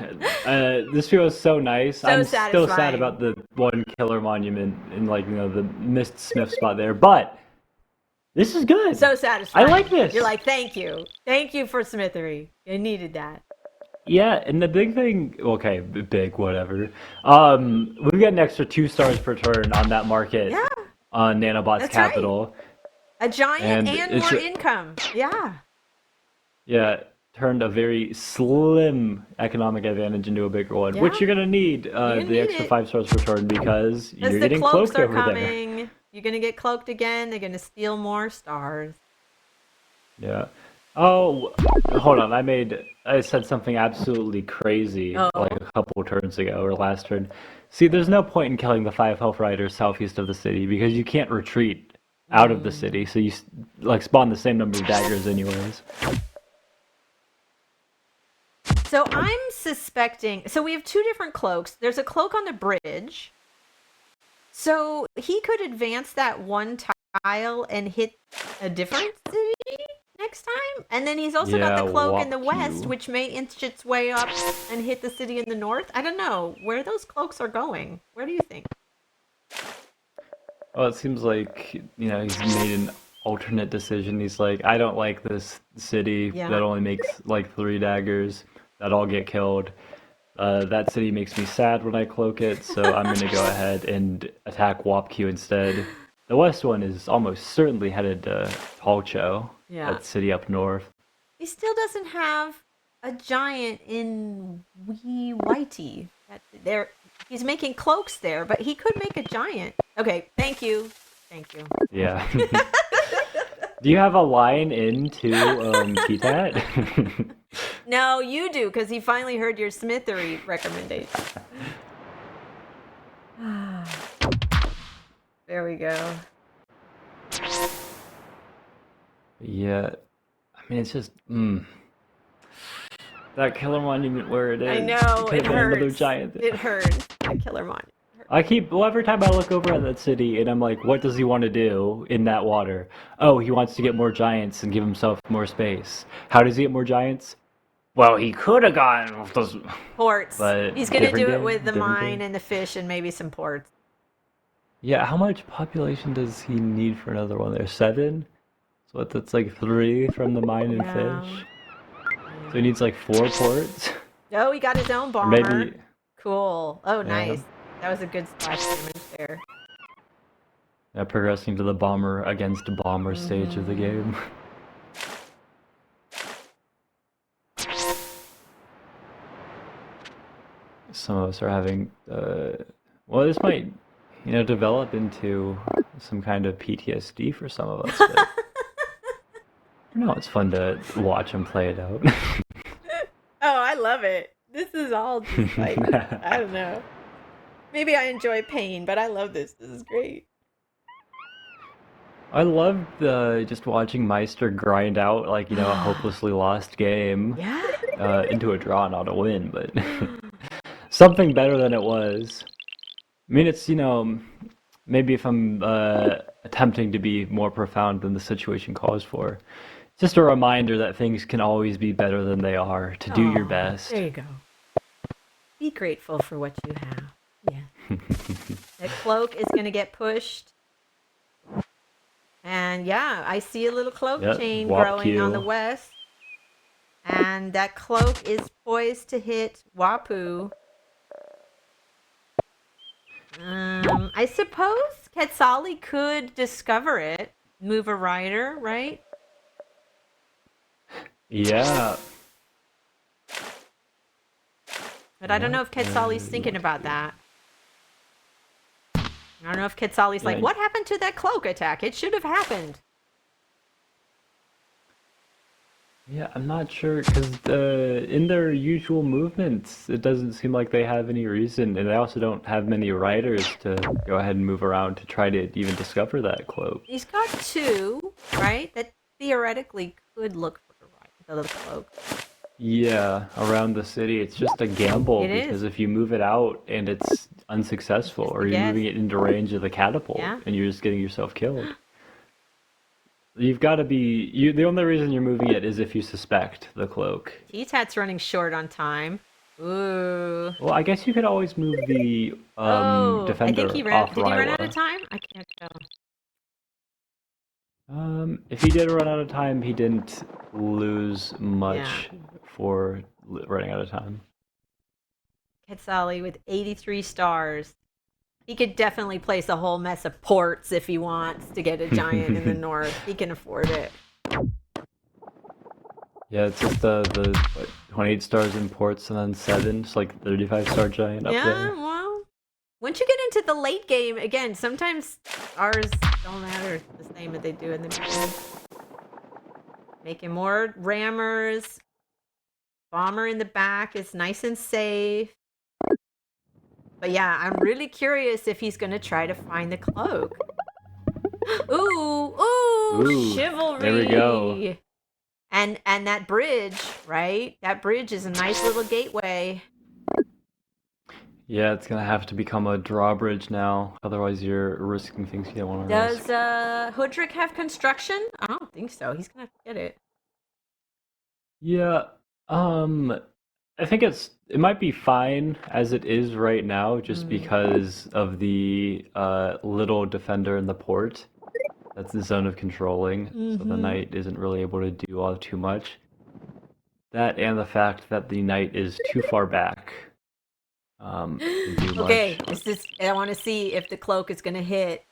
This feels so nice. So I'm still sad satisfying. about the one killer monument in the missed Smith spot there, but this is good. So satisfying. I like this. You're like, thank you. Thank you for Smithery. I needed that. Yeah, and the big thing, okay, big, whatever. We get an extra 2 stars per turn on that market. Yeah. On Nanobot's That's capital. A giant And and it's more ju- income. Yeah. Yeah, turned a very slim economic advantage into a bigger one, Yeah. which you're gonna need gonna the need extra it. 5 stars per turn because Because you're the getting cloaks cloaked are over there. coming. You're going to get cloaked again. They're going to steal more stars. Yeah. Oh, hold on. I said something absolutely crazy Oh. like a couple turns ago or last turn. See, there's no point in killing the 5 health riders southeast of the city because you can't retreat out of the city, so you like spawn the same number of daggers anyways. So I'm suspecting. So we have 2 different cloaks. There's a cloak on the bridge. So he could advance that one tile and hit a different city next time. And then he's also got the cloak in the west, which may inch its way up and hit the city in the north. I don't know where those cloaks are going. Where do you think? Well, it seems like, he's made an alternate decision. He's like, I don't like this city that only makes like 3 daggers that all get killed. That city makes me sad when I cloak it, so I'm going to go ahead and attack WAPQ instead. The west one is almost certainly headed to Palcho, that city up north. He still doesn't have a giant in Wee Whitey. He's making cloaks there, but he could make a giant. Okay, thank you. Thank you. Yeah. Do you have a line into Theetat? No, you do, because he finally heard your Smithery recommendation. There we go. Yeah. I mean, it's just, that killer monument where it is. I know, it hurts. Another giant. It hurts. That killer monument. Every time I look over at that city and I'm like, what does he want to do in that water? Oh, he wants to get more giants and give himself more space. How does he get more giants? Well, he could have gotten those ports. But he's going to do it with the mine game. And the fish and maybe some ports. Yeah, how much population does he need for another one? There's 7? So that's like 3 from the mine and fish. So he needs like 4 ports. Oh, he got his own bomber. Maybe. Cool. Oh, nice. That was a good splash damage there. Yeah, progressing to the bomber against bomber stage of the game. Some of us are having, well, this might, develop into some kind of PTSD for some of us. But, it's fun to watch and play it out. Oh, I love it. This is all just like, I don't know. Maybe I enjoy pain, but I love this. This is great. I loved just watching Meister grind out, like, a hopelessly lost game into a draw, not a win, but something better than it was. I mean, it's, maybe if I'm attempting to be more profound than the situation calls for, just a reminder that things can always be better than they are, to do your best. There you go. Be grateful for what you have. Yeah. That cloak is going to get pushed. And yeah, I see a little cloak chain growing on the west. And that cloak is poised to hit Wapu. I suppose QUETZALI could discover it, move a rider, right? Yeah. But I don't know if QUETZALI's thinking about that. I don't know if QUETZALI's like, what happened to that cloak attack? It should have happened. Yeah, I'm not sure, because in their usual movements, it doesn't seem like they have any reason, and they also don't have many riders to go ahead and move around to try to even discover that cloak. He's got 2, right? That theoretically could look for the little cloak. Yeah, around the city, it's just a gamble, because if you move it out and it's unsuccessful, or you're moving it into range of the catapult, and you're just getting yourself killed. You've got to be... the only reason you're moving it is if you suspect the cloak. Theetat's running short on time. Ooh. Well, I guess you could always move the defender I think he off did he run out Ryla. of time? I can't tell. If he did run out of time, he didn't lose much for running out of time. QUETZALI with 83 stars. He could definitely place a whole mess of ports if he wants to get a giant in the north. He can afford it. Yeah, it's just the 28 stars in ports and then 7, just like 35-star giant up there. Yeah, well, once you get into the late game, again, sometimes ours don't matter the same as they do in the beginning. Making more rammers. Bomber in the back is nice and safe. But yeah, I'm really curious if he's gonna try to find the cloak. Ooh, Ooh, chivalry. there we go. And that bridge, right? That bridge is a nice little gateway. Yeah, it's gonna have to become a drawbridge now. Otherwise, you're risking things you don't want to Does risk. Hoodrick have construction? I don't think so. He's gonna have to get it. Yeah, I think it might be fine as it is right now, just because of the little defender in the port. That's the zone of controlling, so the knight isn't really able to do all too much. That and the fact that the knight is too far back to do Okay, much. I want to see if the cloak is gonna hit.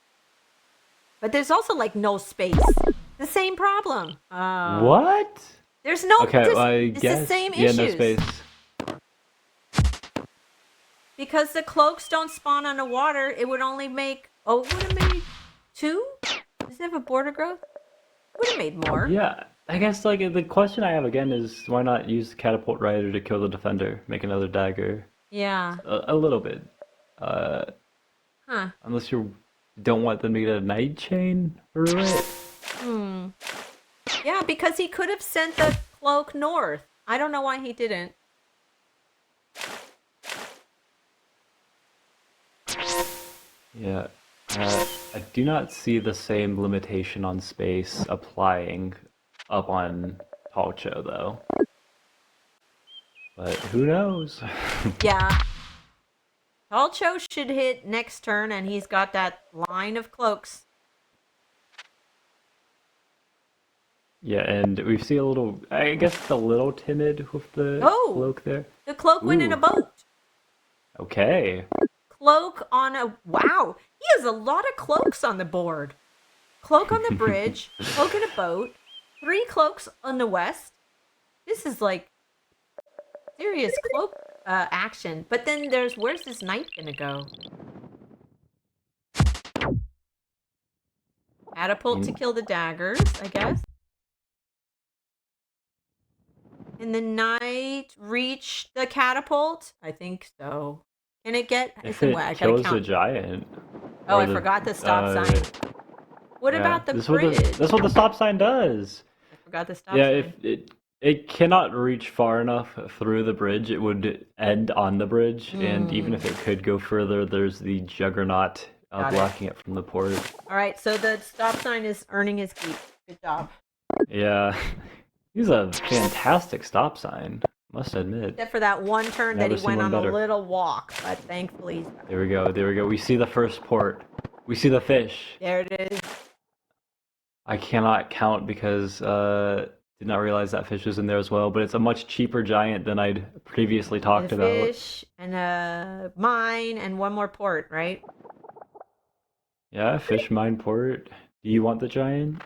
But there's also like no space. The same problem. What? There's no. Okay, well, I It's the guess same yeah, no issues. space. Because the cloaks don't spawn on the water, it would only make. Oh, it would have made 2? Does it have a border growth? It would have made more. Yeah, I guess like the question I have again is why not use the catapult rider to kill the defender, make another dagger? Yeah. A little bit. Uh, Huh. unless you don't want them to get a knight chain through it. Yeah, because he could have sent the cloak north. I don't know why he didn't. Yeah. I do not see the same limitation on space applying up on Talcho though. But who knows? Yeah. Talcho should hit next turn, and he's got that line of cloaks. Yeah, and we see a little, I guess it's a little timid with the Oh! cloak there. The cloak went in a Ooh. boat. Okay. Cloak on a. Wow! He has a lot of cloaks on the board. Cloak on the bridge, cloak in a boat, 3 cloaks on the west. This is like serious cloak action. But then where's this knight gonna go? Catapult to kill the daggers, I guess. Can the knight reach the catapult? I think so. Can it get? If it I gotta kills the count. giant. Oh, or I forgot the stop uh, sign. What Yeah, about the that's bridge? that's what the stop sign does. I forgot the stop Yeah, sign. if it cannot reach far enough through the bridge, it would end on the bridge, and even if it could go further, there's the juggernaut Got it. blocking it from the port. All right, so the stop sign is earning his keep. Good job. Yeah, he's a fantastic stop sign, must admit. Except for that one turn that Never he seen went one on better. a little walk, but thankfully, There we go, there we go. We see the first port. We see the fish. there it is. I cannot count because did not realize that fish was in there as well, but it's a much cheaper giant than I'd previously talked The about. fish and a mine and one more port, right? Yeah, fish mine port. Do you want the giant?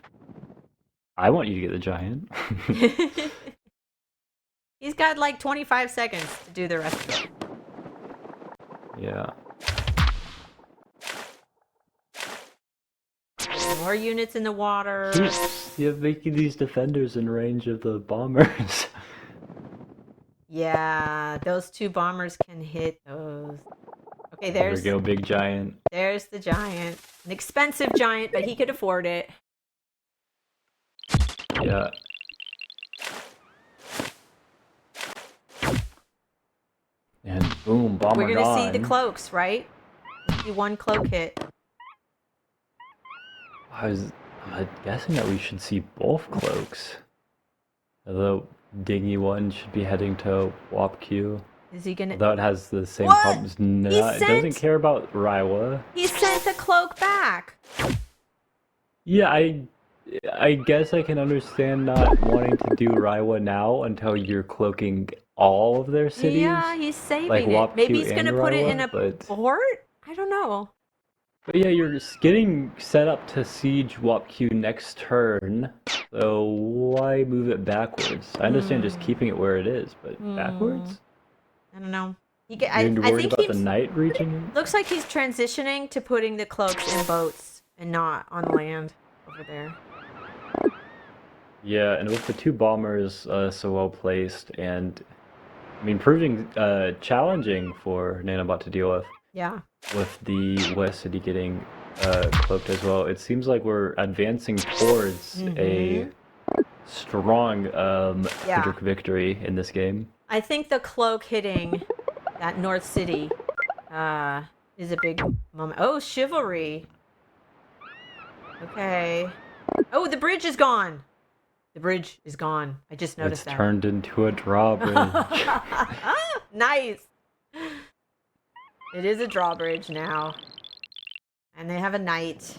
I want you to get the giant. He's got like 25 seconds to do the rest of it. Yeah. More units in the water. Yeah, making these defenders in range of the bombers. Yeah, those 2 bombers can hit those. Okay, There we go, big giant. there's the giant. An expensive giant, but he could afford it. Yeah. And boom, bomber We're gonna gone. see the cloaks, right? See 1 cloak hit. I'm guessing that we should see both cloaks. The dingy one should be heading to Wap Q. Is he gonna? Although it has the same What? problems. No, He it doesn't sent- care about Raiwa. He sent the cloak back. Yeah, I guess I can understand not wanting to do Raiwa now until you're cloaking all of their cities. Yeah, he's saving like it. Wap Maybe Q he's and gonna put it in Raiwa, a but port. I don't know. yeah, you're just getting set up to siege Wap Q next turn. So why move it backwards? I understand just keeping it where it is, but backwards? I don't know. You're I worried think about the knight reaching it? looks like he's transitioning to putting the cloaks in boats and not on land over there. Yeah, and with the 2 bombers so well placed, and I mean proving challenging for Nanobot to deal with. Yeah. with the West City getting cloaked as well. It seems like we're advancing towards a strong Yeah. Hoodrick victory in this game. I think the cloak hitting that North City is a big moment. Oh, chivalry. Okay. Oh, the bridge is gone. The bridge is gone. I just noticed It's that. turned into a drawbridge. Nice. It is a drawbridge now. And they have a knight.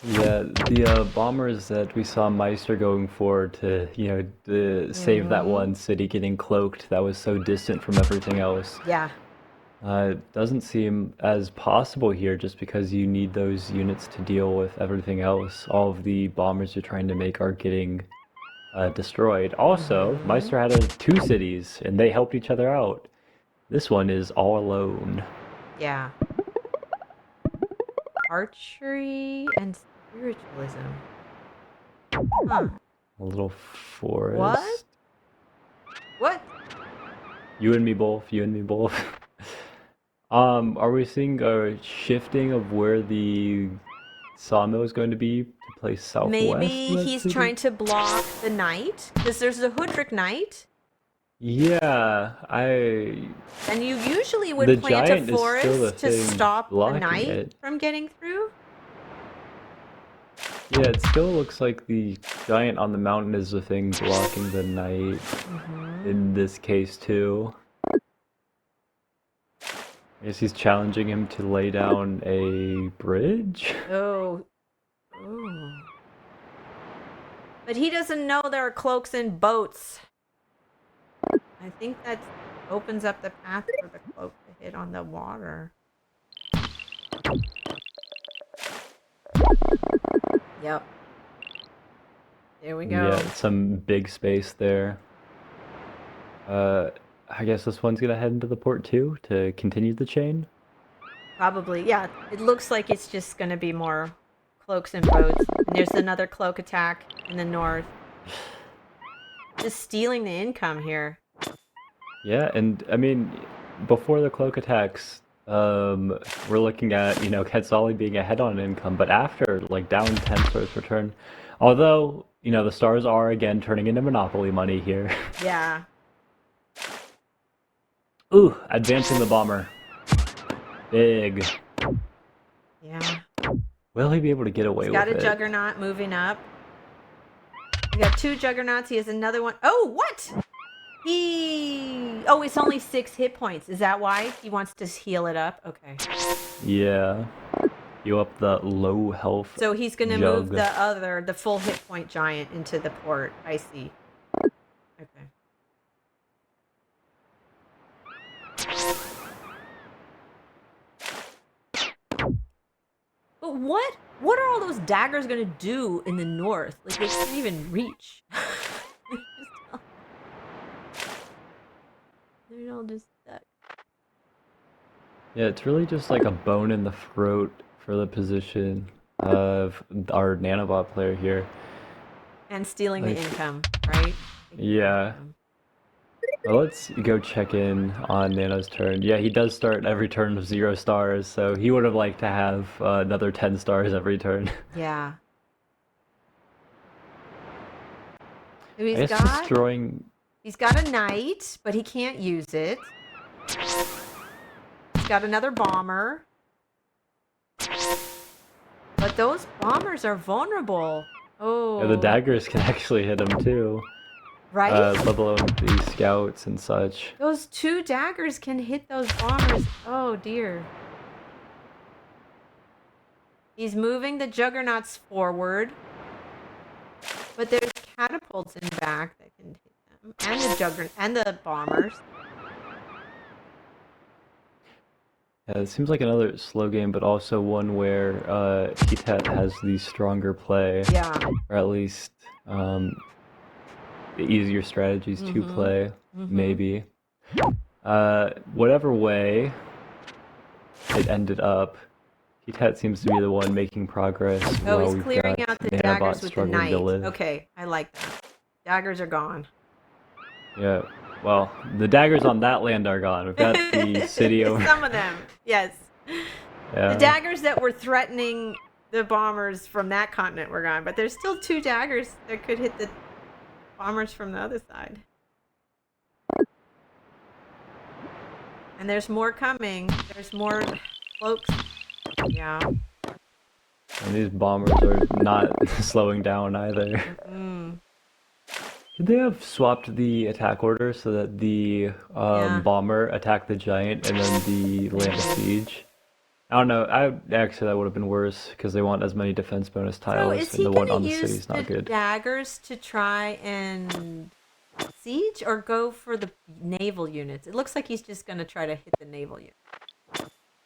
Yeah, the bombers that we saw Meister going for to, to save that one city getting cloaked that was so distant from everything else. Yeah. Doesn't seem as possible here just because you need those units to deal with everything else. All of the bombers you're trying to make are getting destroyed. Also, Meister had two cities and they helped each other out. This one is all alone. Yeah. Archery and spiritualism. Huh. A little forest. What? What? You and me both. You and me both. Are we seeing a shifting of where the sawmill is going to be to place southwest? Maybe he's trying to block the knight because there's a Hoodrick knight. Yeah, And you usually would The plant a giant is still forest the to thing stop the blocking knight it. from getting through. Yeah, it still looks like the giant on the mountain is the thing blocking the knight in this case too. I guess he's challenging him to lay down a bridge? Oh. Oh. But he doesn't know there are cloaks and boats. I think that opens up the path for the cloak to hit on the water. Yep. There we go. Yeah, some big space there. I guess this one's gonna head into the port too to continue the chain. Probably, yeah. It looks like it's just going to be more cloaks and boats. And there's another cloak attack in the north. Just stealing the income here. Yeah, and I mean, before the cloak attacks, we're looking at, QUETZALI being ahead on income, but after, like, down 10 stars per turn. Although, the stars are again turning into monopoly money here. Yeah. Ooh, advancing the bomber. Big. Yeah. Will he be able to get away He's with got a it? juggernaut moving up. He got two juggernauts. He has another one. Oh, what? Oh, it's only 6 hit points. Is that why he wants to heal it up? Okay. Yeah. Heal up the low health. So he's going to move the full hit point giant into the port. I see. Okay. But what are all those daggers going to do in the north? Like, they can't even reach. They're all just stuck. Yeah, it's really just like a bone in the throat for the position of our Nanobot player here. And stealing the income, right? Yeah. Well, let's go check in on Nano's turn. Yeah, he does start every turn with 0 stars, so he would have liked to have another 10 stars every turn. Yeah. So I guess destroying... He's got a knight, but he can't use it. He's got another bomber. But those bombers are vulnerable. Oh. Yeah, the daggers can actually hit him too. Right? Let alone the scouts and such. Those 2 daggers can hit those bombers. Oh, dear. He's moving the juggernauts forward. But there's catapults in back that can hit them. And the bombers. Yeah, it seems like another slow game, but also one where Theetat has the stronger play. Yeah. Or at least the easier strategies to play, maybe. Whatever way it ended up, Theetat seems to be the one making progress. Oh, he's clearing out the Nanobot daggers with the struggling knight. to live. Okay, I like that. Daggers are gone. Yeah. Well, the daggers on that land are gone. We've got the city over. Some of them, yes. Yeah. The daggers that were threatening the bombers from that continent were gone, but there's still 2 daggers that could hit the bombers from the other side. And there's more coming. There's more cloaks. Yeah. And these bombers are not slowing down either. Mm. Could they have swapped the attack order so that the Yeah. bomber attacked the giant and then the land of siege? I don't know. Actually, that would have been worse because they want as many defense bonus So tiles, is and he the one going on to the city use is not the good. daggers to try and siege or go for the naval units? It looks like he's just going to try to hit the naval unit.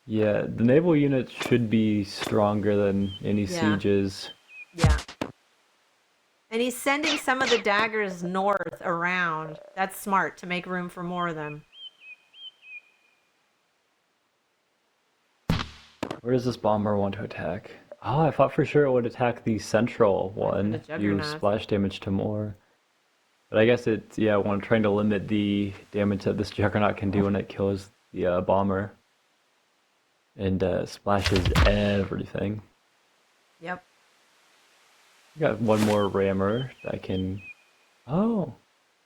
Yeah, the naval units should be stronger than any Yeah. sieges. Yeah. And he's sending some of the daggers north around. That's smart to make room for more of them. Where does this bomber want to attack? Oh, I thought for sure it would attack the central one. the Do juggernauts. splash damage to more. But I guess it's, yeah, when trying to limit the damage that this juggernaut can do when it kills the bomber. And splashes everything. Yep. We got one more rammer that can... Oh,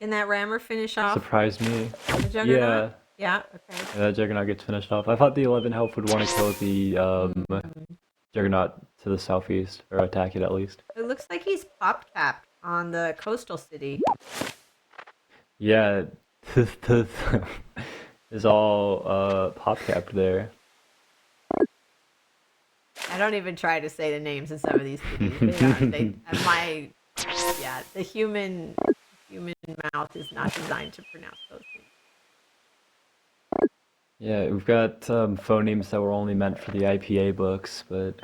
Can that rammer finish off surprised me. the juggernaut? Yeah, Okay. that juggernaut gets finished off. I thought the 11 health would want to kill the juggernaut to the southeast, or attack it at least. It looks like he's pop-tapped on the coastal city. Yeah, is all pop-capped there. I don't even try to say the names of some of these cities. The human mouth is not designed to pronounce those things. Yeah, we've got phonemes that were only meant for the IPA books, but...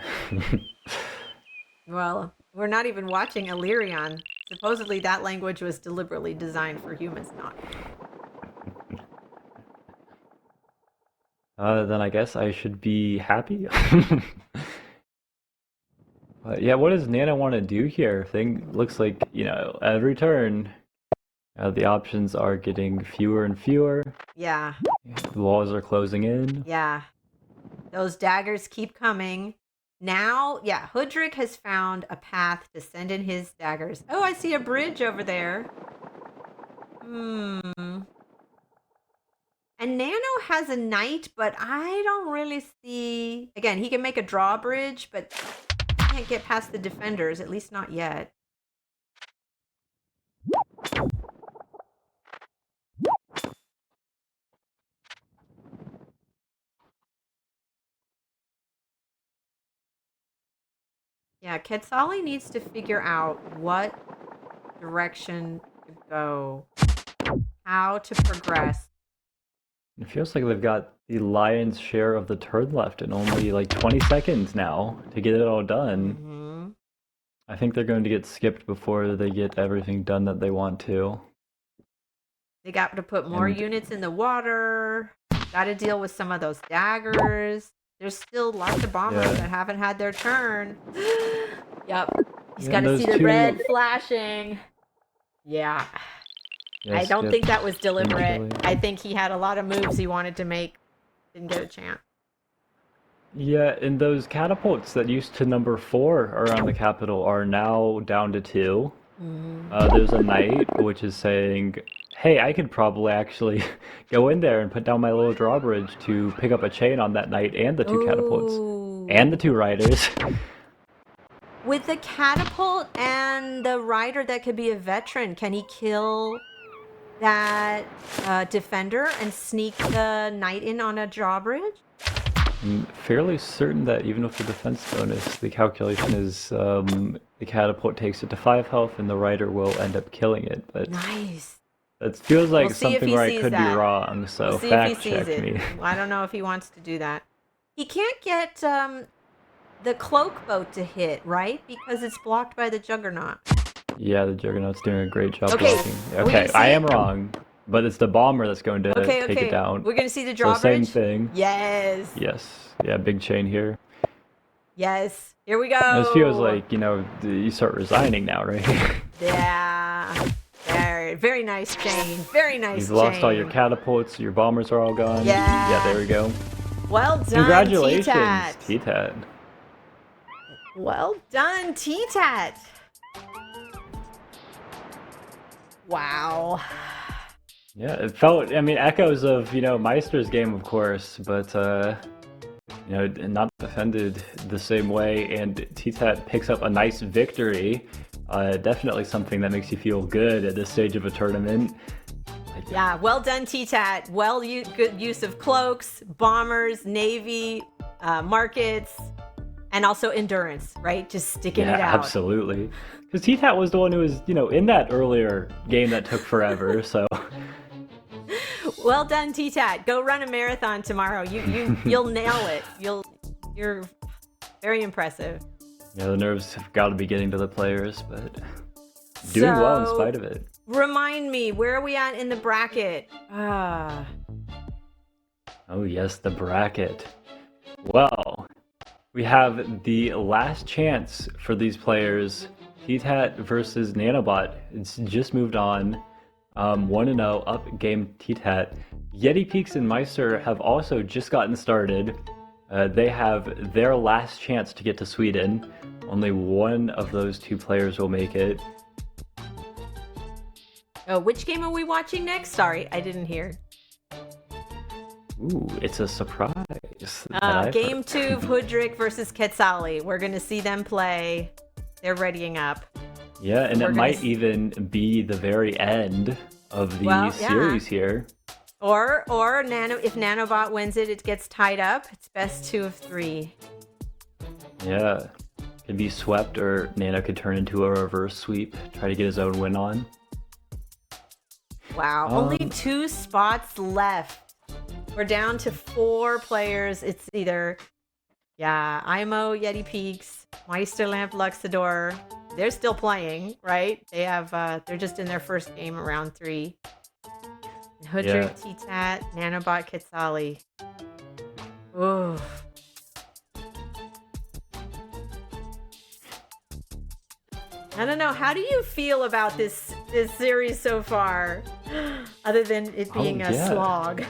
Well, we're not even watching Illyrian. Supposedly that language was deliberately designed for humans not. Then I guess I should be happy. But yeah, what does Nana want to do here? Thing looks like, every turn, the options are getting fewer and fewer. Yeah. The walls are closing in. Yeah. Those daggers keep coming. Now, yeah, Hoodrick has found a path to send in his daggers. Oh, I see a bridge over there. And Nano has a knight, but I don't really see... Again, he can make a drawbridge, but can't get past the defenders, at least not yet. Yeah, QUETZALI needs to figure out what direction to go, how to progress. It feels like they've got the lion's share of the turn left in only like 20 seconds now to get it all done. I think they're going to get skipped before they get everything done that they want to. They got to put more units in the water. Got to deal with some of those daggers. There's still lots of bombers that haven't had their turn. Yep. He's got to see the red flashing. Yeah. Yes, I don't think that was deliberate. I think he had a lot of moves he wanted to make. Didn't get a chance. Yeah, and those catapults that used to number 4 around the capital are now down to 2. There's a knight which is saying, hey, I could probably actually go in there and put down my little drawbridge to pick up a chain on that knight and the 2 catapults. And the 2 riders. With the catapult and the rider that could be a veteran, can he kill that defender and sneak the knight in on a drawbridge? I'm fairly certain that even with the defense bonus, the calculation is the catapult takes it to 5 health and the rider will end up killing it. But nice. That feels like something where I could be wrong, so fact check me. I don't know if he wants to do that. He can't get the cloak boat to hit, right? Because it's blocked by the juggernaut. Yeah, the juggernaut's doing a great job blocking. Okay, I am wrong. But it's the bomber that's going to take it down. We're going to see the drawbridge? So same thing. Yes. Yes. Yeah, big chain here. Yes. Here we go. This feels like, you start resigning now, right? Yeah. Very nice chain. Very nice You've chain. lost all your catapults. Your bombers are all gone. Yeah. Yeah, there we go. Well done, Congratulations, Theetat. Theetat. Well done, Theetat. Wow. Yeah, it felt, I mean, echoes of, Meister's game, of course, but, not defended the same way, and Theetat picks up a nice victory. Definitely something that makes you feel good at this stage of a tournament. Yeah, well done, Theetat. Good use of cloaks, bombers, navy, markets, and also endurance, right? Just sticking it out. Absolutely. Because Theetat was the one who was, in that earlier game that took forever, so... Well done, Theetat. Go run a marathon tomorrow. You'll nail it. You're very impressive. Yeah, the nerves have got to be getting to the players, but doing well in spite of it. Remind me, where are we at in the bracket? Oh yes, the bracket. Well, we have the last chance for these players. Theetat versus Nanobot. It's just moved on. 1-0 up game Theetat. Yeti Peaks and Meister have also just gotten started. They have their last chance to get to Sweden. Only one of those two players will make it. Oh, which game are we watching next? Sorry, I didn't hear. Ooh, it's a surprise. Game 2 of HOODRICK versus QUETZALI. We're going to see them play. They're readying up. Yeah, and it might even be the very end of the series here. Or if Nanobot wins it, it gets tied up. It's best 2 of 3. Yeah. Could be swept, or Nano could turn into a reverse sweep, try to get his own win on. Wow, only 2 spots left. We're down to 4 players. It's either, IMO, Yeti Peaks, Meisterlamp, Luxador. They're still playing, right? They're just in their first game around 3. HOODRICK, Theetat, Nanobot, QUETZALI. Ooh. I don't know. How do you feel about this series so far, other than it being a slog?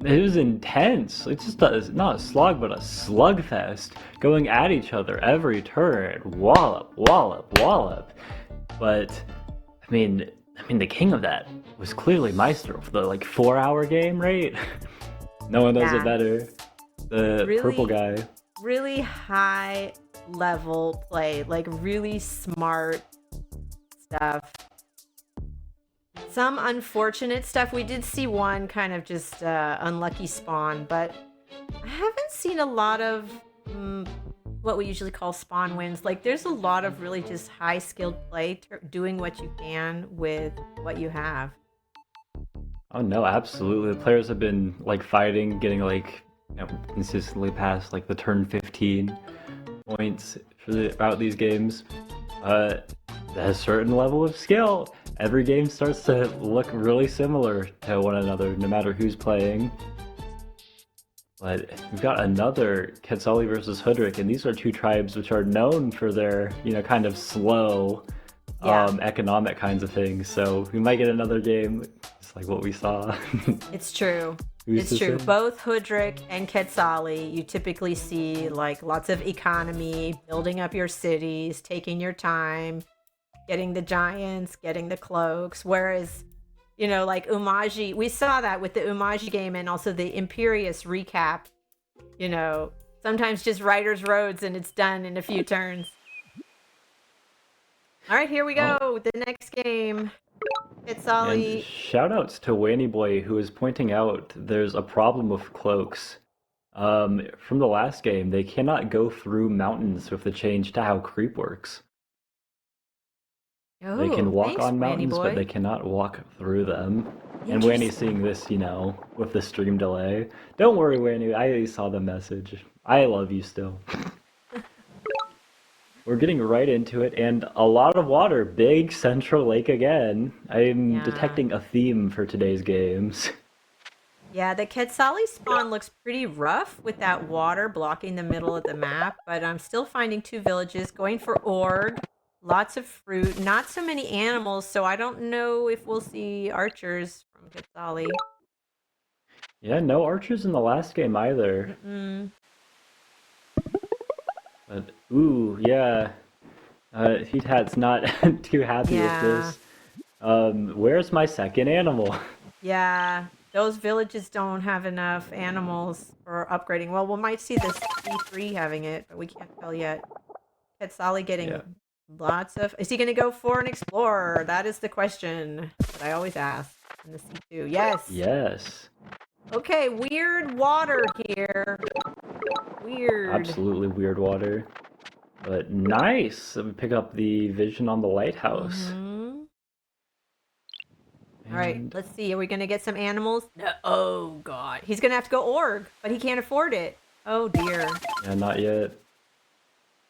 It was intense. It's just not a slog, but a slugfest, going at each other every turn, wallop, wallop, wallop. But I mean, the king of that was clearly Meister for the 4-hour game, right? No one knows it better. The purple guy. Really high level play, really smart stuff. Some unfortunate stuff. We did see one kind of just unlucky spawn, but I haven't seen a lot of what we usually call spawn wins. There's a lot of really just high skilled play, doing what you can with what you have. Oh no, absolutely. The players have been fighting, getting consistently past the turn 15 points throughout these games. At a certain level of skill, every game starts to look really similar to one another, no matter who's playing. But we've got another QUETZALI versus HOODRICK, and these are 2 tribes which are known for their, kind of slow, economic kinds of things. So we might get another game just like what we saw. It's true. It's true. Both HOODRICK and QUETZALI, you typically see lots of economy, building up your cities, taking your time, getting the giants, getting the cloaks. Whereas, Umaji, we saw that with the Umaji game and also the Imperious recap. Sometimes just Writer's Roads and it's done in a few turns. All right, here we go. The next game. QUETZALI. Shoutouts to Wanny Boy, who is pointing out there's a problem with cloaks. From the last game, they cannot go through mountains with the change to how creep works. They can walk on mountains, but they cannot walk through them. And Wanny's seeing this, with the stream delay. Don't worry, Wanny, I saw the message. I love you still. We're getting right into it, and a lot of water. Big central lake again. I'm detecting a theme for today's games. Yeah, the QUETZALI spawn looks pretty rough with that water blocking the middle of the map, but I'm still finding 2 villages, going for Org, Lots of fruit, not so many animals, so I don't know if we'll see archers from QUETZALI. Yeah, no archers in the last game either. Mm-mm. But ooh, yeah. Theetat's not too happy with Yeah. this. Where's my second animal? Yeah. Those villages don't have enough animals for upgrading. Well, we might see this C3 having it, but we can't tell yet. QUETZALI Yeah. getting lots of... Is he going to go for an explorer? That is the question that I always ask in the C2. Yes. Yes. Okay, weird water here. Weird. Absolutely weird water. But nice. We pick up the vision on the lighthouse. Mm-hmm. All right, And let's see. Are we going to get some animals? No. Oh, God. He's going to have to go org, but he can't afford it. Oh, dear. yeah, not yet.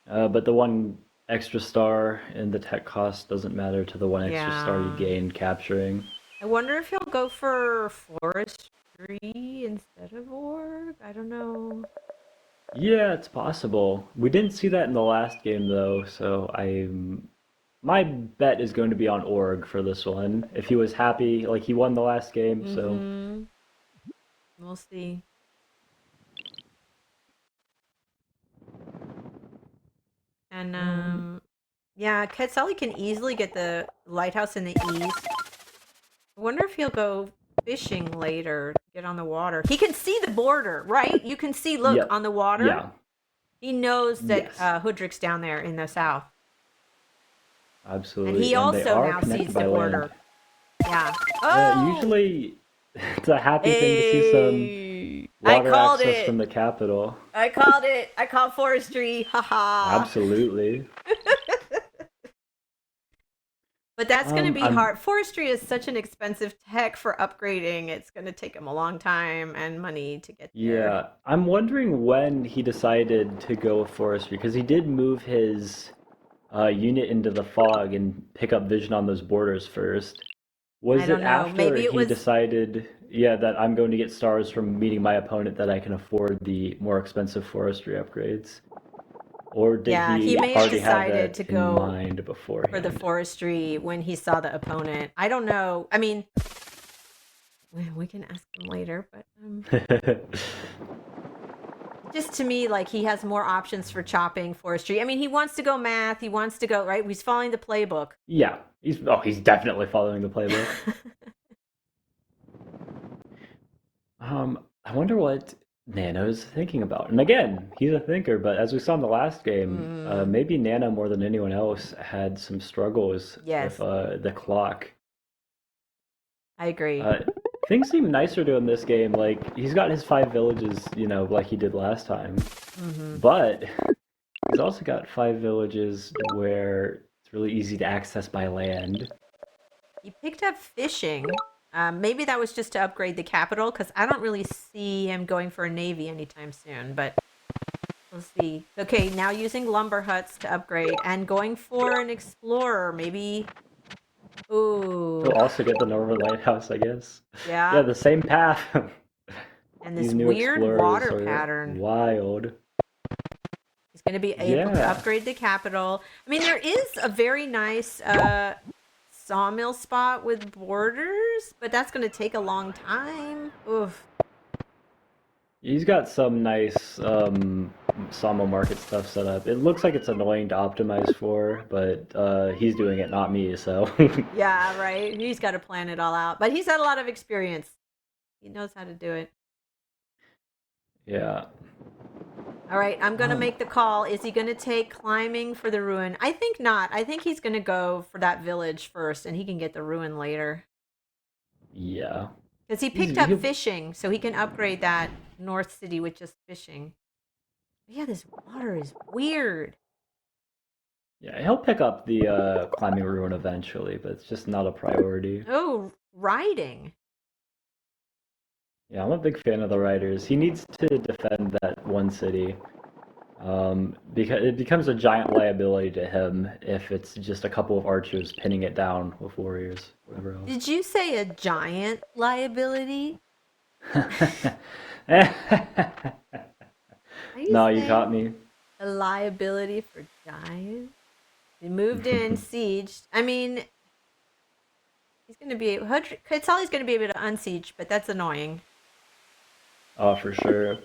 But the one extra star in the tech cost doesn't matter to the one extra star you Yeah. gain capturing. I wonder if he'll go for forestry instead of org. I don't know. Yeah, it's possible. We didn't see that in the last game though, so my bet is going to be on org for this one. If he was happy, like he won the last game, so Mm-hmm. We'll see. And, um, yeah, QUETZALI can easily get the lighthouse in the east. I wonder if he'll go fishing later, get on the water. He can see the border, right? You can see, look, yep, on the water. yeah, He knows that yes, HOODRICK's down there in the south. And absolutely, he and they also are now connected sees by the land. border. Yeah. Oh! Usually, it's a happy thing to see some Hey! I water called access it! from the capital. I called it! I called forestry! Haha! Absolutely. But that's going to be I'm hard. Forestry is such an expensive tech for upgrading. It's going to take him a long time and money to get there. Yeah, I'm wondering when he decided to go with forestry because he did move his unit into the fog and pick up vision on those borders first. I Was it don't know. after Maybe it he was... decided, yeah, that I'm going to get stars from meeting my opponent that I can afford the more expensive forestry upgrades? Or did Yeah, he he may have already have decided that to in go mind for the beforehand? forestry when he saw the opponent. I don't know. I mean, we can ask him later, but just to me, like, he has more options for chopping forestry. I mean, he wants to go math. He wants to go, right? He's following the playbook. Yeah, he's definitely following the playbook. I wonder what Nano's thinking about. And again, he's a thinker, but as we saw in the last game, Mm, maybe Nano more than anyone else had some struggles with yes, the clock. I agree. Uh, Things seem nicer to him this game. Like he's got his 5 villages, like he did last time, Hmm. but he's also got 5 villages where it's really easy to access by land. He picked up fishing. Maybe that was just to upgrade the capital, because I don't really see him going for a navy anytime soon, but we'll see. Okay, now using lumber huts to upgrade and going for an explorer. Maybe. Ooh, He'll also get the Northern Lighthouse, I guess. Yeah, yeah. the same path. And These this new weird explorers water are pattern. wild. He's going to be able to Yeah. upgrade the capital. I mean, there is a very nice sawmill spot with borders, but that's going to take a long time. Oof. He's got some nice sawmill market stuff set up. It looks like it's annoying to optimize for, but he's doing it, not me, so. Yeah, right. He's got to plan it all out, but he's had a lot of experience. He knows how to do it. Yeah. All right, I'm going to Um, make the call. Is he going to take climbing for the ruin? I think not. I think he's going to go for that village first, and he can get the ruin later. yeah. Because he He's picked up he'll, fishing, so he can upgrade that North City with just fishing. Yeah, this water is weird. yeah, he'll pick up the climbing ruin eventually, but it's just not a priority. Oh, riding. Yeah, I'm a big fan of the riders. He needs to defend that one city. Because it becomes a giant liability to him if it's just a couple of archers pinning it down with warriors, whatever else. Did you say a giant liability? Are you No, you caught saying me. a liability for giants? They moved in, sieged. I mean, he's going to be... Quetzali's going to be able to unsiege, but that's annoying. Oh, for sure.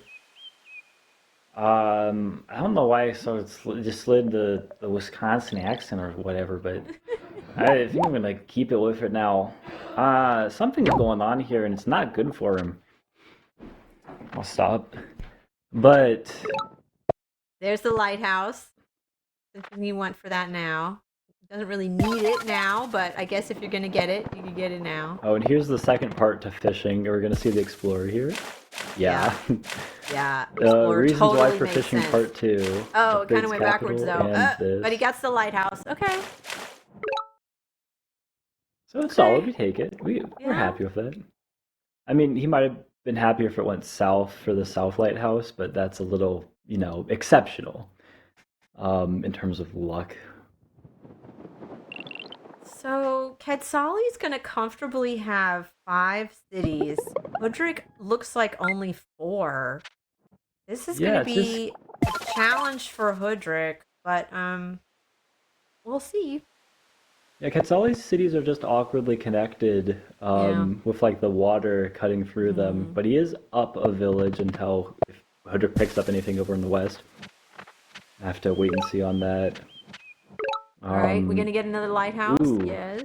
I don't know why I just slid the Wisconsin accent or whatever, but I think I'm gonna keep it with it now. Something's going on here, and it's not good for him. I'll stop. But There's the lighthouse. Something you want for that now. Doesn't really need it now, but I guess if you're gonna get it, you can get it now. oh, and here's the second part to fishing. We're gonna see the explorer here. Yeah. Yeah. Reasons totally why for makes fishing sense. part 2. Oh, it kind of went backwards though. And But he gets the lighthouse. Okay. So it's solid. We take it. We're Yeah. happy with it. I mean, he might have been happier if it went south for the South Lighthouse, but that's a little, exceptional in terms of luck. So Quetzali's gonna comfortably have 5 cities. HOODRICK looks like only 4. This is gonna be a challenge for HOODRICK, but we'll see. Yeah, Quetzali's cities are just awkwardly connected with like the water cutting through them, but he is up a village until if HOODRICK picks up anything over in the west. I have to wait and see on that. All right, we're gonna get another lighthouse. Ooh. Yes.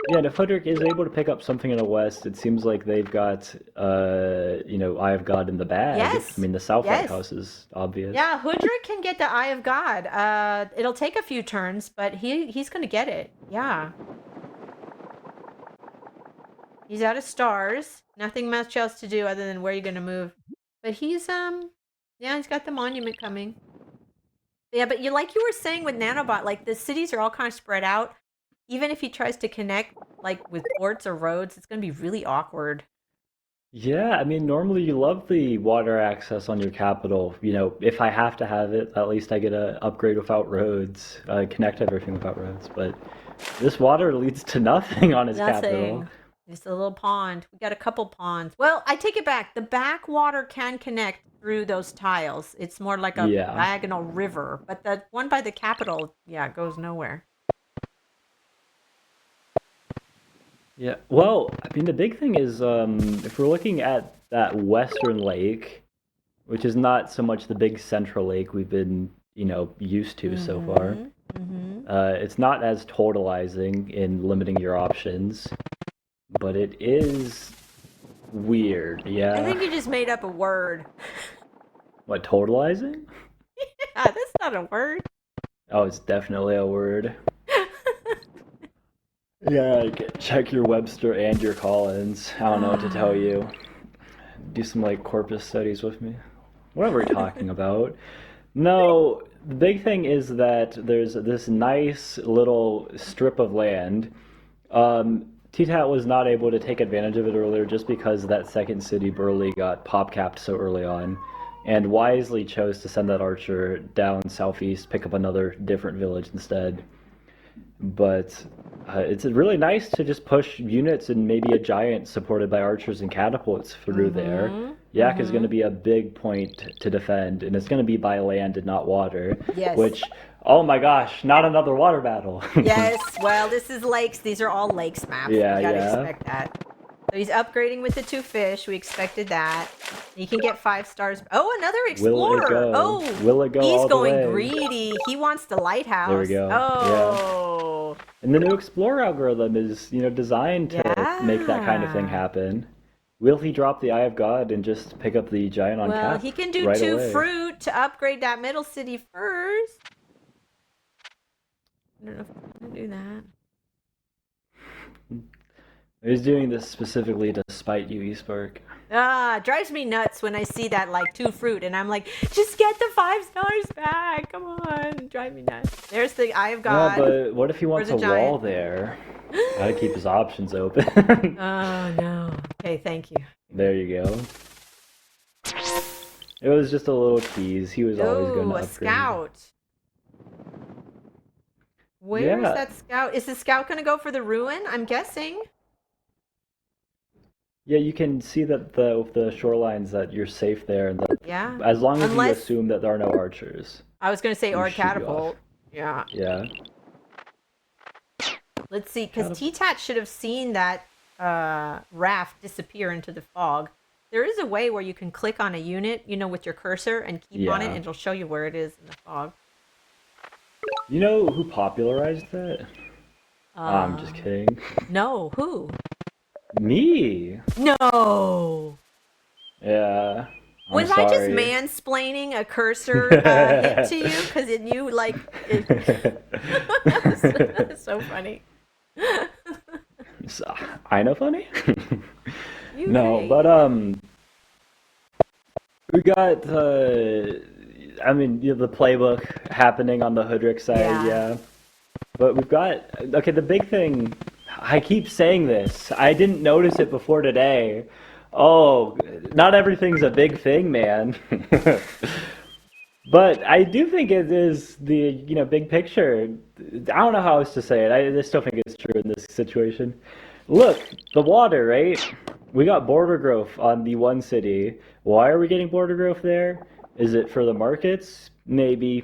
Yeah, and if HOODRICK is able to pick up something in the west, it seems like they've got, Eye of God in the bag. Yes. I mean, the South Yes. Lighthouse is obvious. Yeah, HOODRICK can get the Eye of God. It'll take a few turns, but he's gonna get it. Yeah. He's out of stars. Nothing much else to do other than where you're gonna move. But he's he's got the monument coming. Yeah, but like you were saying with Nanobot, like the cities are all kind of spread out. Even if he tries to connect like with ports or roads, it's gonna be really awkward. Yeah, I mean, normally you love the water access on your capital. If I have to have it, at least I get a upgrade without roads, connect everything without roads. But this water leads to nothing on his capital. Nothing. Just a little pond. We got a couple ponds. Well, I take it back. The backwater can connect through those tiles. It's more like a diagonal river. But the one by the capital, goes nowhere. Yeah, well, I mean, the big thing is if we're looking at that western lake, which is not so much the big central lake we've been, used to so far, it's not as totalizing in limiting your options, but it is weird, yeah. I think you just made up a word. What, totalizing? Yeah, that's not a word. Oh, it's definitely a word. Yeah, check your Webster and your Collins. I don't know what to tell you. Do some corpus studies with me. What are we talking about? No, the big thing is that there's this nice little strip of land. Theetat was not able to take advantage of it earlier just because that second city, Burley, got pop-capped so early on, and wisely chose to send that archer down southeast, pick up another different village instead. But it's really nice to just push units and maybe a giant supported by archers and catapults through there. Yak is going to be a big point to defend, and it's going to be by land and not water. Yes. Which, oh my gosh, not another water battle. Yes, well, this is lakes. These are all lakes maps. Yeah, you gotta expect that. So he's upgrading with the 2 fish. We expected that. He can get 5 stars. Oh, another explorer. Will it go? Oh, Will it go he's all the going way? greedy. He wants the lighthouse. There we go. Oh. Yeah. And the new explorer algorithm is, designed to make that kind of thing happen. Will he drop the Eye of God and just pick up the giant on cap? Well, he can do right 2 away? fruit to upgrade that middle city first. I don't know if I'm gonna do that. He's doing this specifically to spite you, Eastburg. Drives me nuts when I see that 2 fruit and I'm like, just get the 5 stars back. Come on, drive me nuts. There's the Eye of God. Yeah, but what if he wants a giant? wall there? Gotta keep his options open. Oh no. Okay, thank you. There you go. It was just a little tease. He was always going to a upgrade. scout. Where is Yeah. that scout? Is the scout going to go for the ruin? I'm guessing. Yeah, you can see that the shorelines that you're safe there, and that Yeah. as long as Unless- you assume that there are no archers. I was going to say or a shoot you off. catapult. Yeah. Yeah. Let's see, because Theetat should have seen that raft disappear into the fog. There is a way where you can click on a unit, you know, with your cursor and keep on it, and it'll show you where it is in the fog. You know who popularized that? I'm just kidding. No, who? Me. No. Yeah. Was I just mansplaining a cursor hint to you? Because it knew, like, it's so funny. I know funny? You no, great. but we got I mean, the playbook happening on the HOODRICK side, yeah. But we've got okay, the big thing, I keep saying this. I didn't notice it before today. Oh, not everything's a big thing, man. But I do think it is the, big picture. I don't know how else to say it. I just don't think it's true in this situation. Look, the water, right? We got border growth on the one city. Why are we getting border growth there? Is it for the markets? Maybe.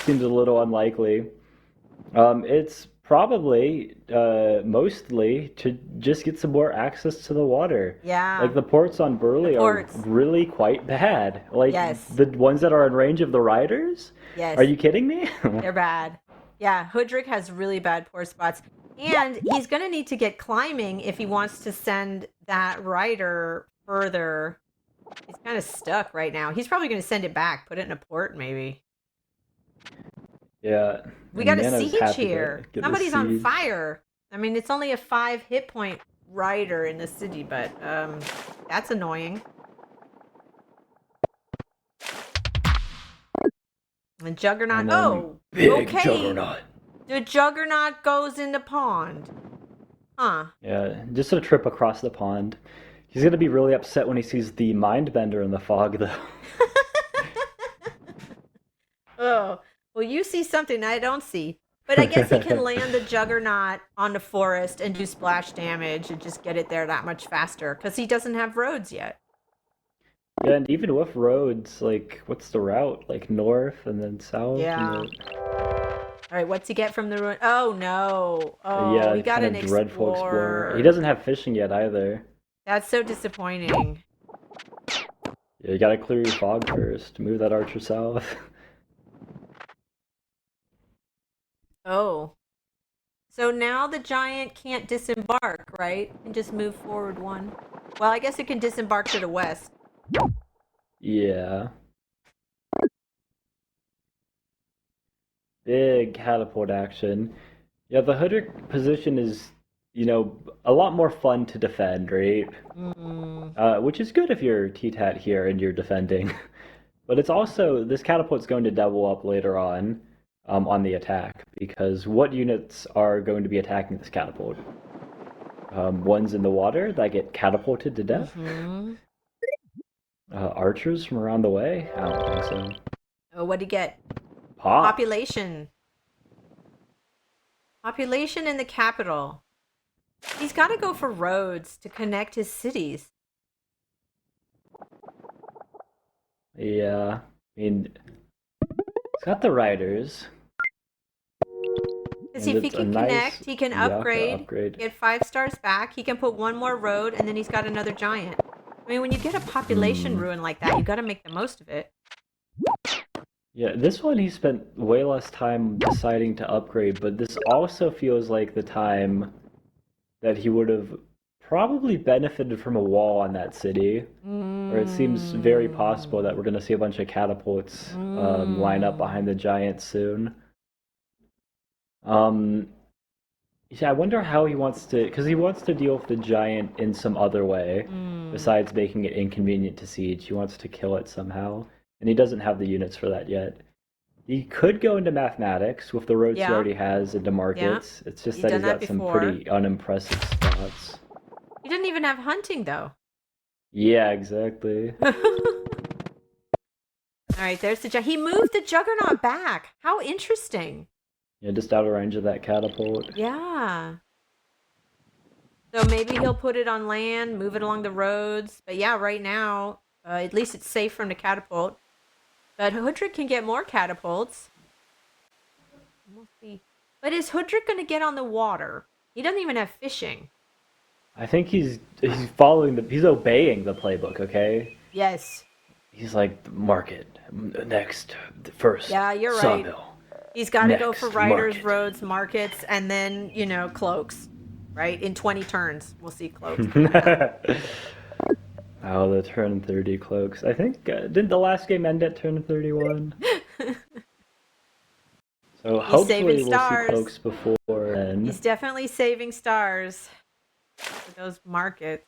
Seems a little unlikely. It's probably mostly to just get some more access to the water. Yeah. Like the ports on Burley are really quite bad. Like the ones that are in range of the riders? Yes. Are you kidding me? They're bad. Yeah, HOODRICK has really bad port spots. And he's going to need to get climbing if he wants to send that rider further. He's kind of stuck right now. He's probably going to send it back, put it in a port maybe. Yeah. We got a siege here. Somebody's on fire. I mean, it's only a 5 hit point rider in the city, but that's annoying. And Juggernaut. Oh, big Juggernaut. The Juggernaut goes in the pond. Huh. Yeah, just a trip across the pond. He's going to be really upset when he sees the Mindbender in the fog, though. Oh, well, you see something I don't see. But I guess he can land the Juggernaut on the forest and do splash damage and just get it there that much faster. Because he doesn't have roads yet. Yeah, and even with roads, like, what's the route? Like, north and then south? Yeah. All right, what's he get from the ruin? Oh, no. Oh, yeah, he got an dreadful explorer. He doesn't have fishing yet, either. That's so disappointing. Yeah, you gotta clear your fog first. Move that archer south. Oh. So now the giant can't disembark, right? And just move forward one. Well, I guess it can disembark to the west. Yeah. Big catapult action. Yeah, the HOODRICK position is, a lot more fun to defend, right? Which is good if you're Theetat here and you're defending. But it's also, this catapult's going to double up later on the attack, because what units are going to be attacking this catapult? Ones in the water that get catapulted to death? Archers from around the way? I don't think so. Oh, what'd he get? Pop. Population. Population in the capital. He's got to go for roads to connect his cities. Yeah, I mean, he's got the riders. Because if he can connect, he can upgrade, get 5 stars back. He can put one more road, and then he's got another giant. I mean, when you get a population ruin like that, you got to make the most of it. Yeah, this one he spent way less time deciding to upgrade, but this also feels like the time that he would have probably benefited from a wall on that city. Or it seems very possible that we're going to see a bunch of catapults line up behind the giant soon. Yeah, I wonder how he wants to, because he wants to deal with the giant in some other way, besides making it inconvenient to siege. He wants to kill it somehow, and he doesn't have the units for that yet. He could go into mathematics with the roads he already has, into markets. It's just that he's got some pretty unimpressive spots. He didn't even have hunting, though. Yeah, exactly. All right, there's the He moved the Juggernaut back. How interesting. Yeah, just out of range of that catapult. Yeah. So maybe he'll put it on land, move it along the roads. But yeah, right now, at least it's safe from the catapult. But HOODRICK can get more catapults. We'll see. But is HOODRICK going to get on the water? He doesn't even have fishing. I think he's he's obeying the playbook, okay? Yes. He's like market next first Yeah, you're right. sawmill. He's got to go for Next riders, market. roads, markets, and then, cloaks. Right? In 20 turns, we'll see cloaks. Oh, the turn 30 cloaks. I think didn't the last game end at turn 31? So He's saving hopefully we'll see stars. cloaks before then. He's definitely saving stars for those markets.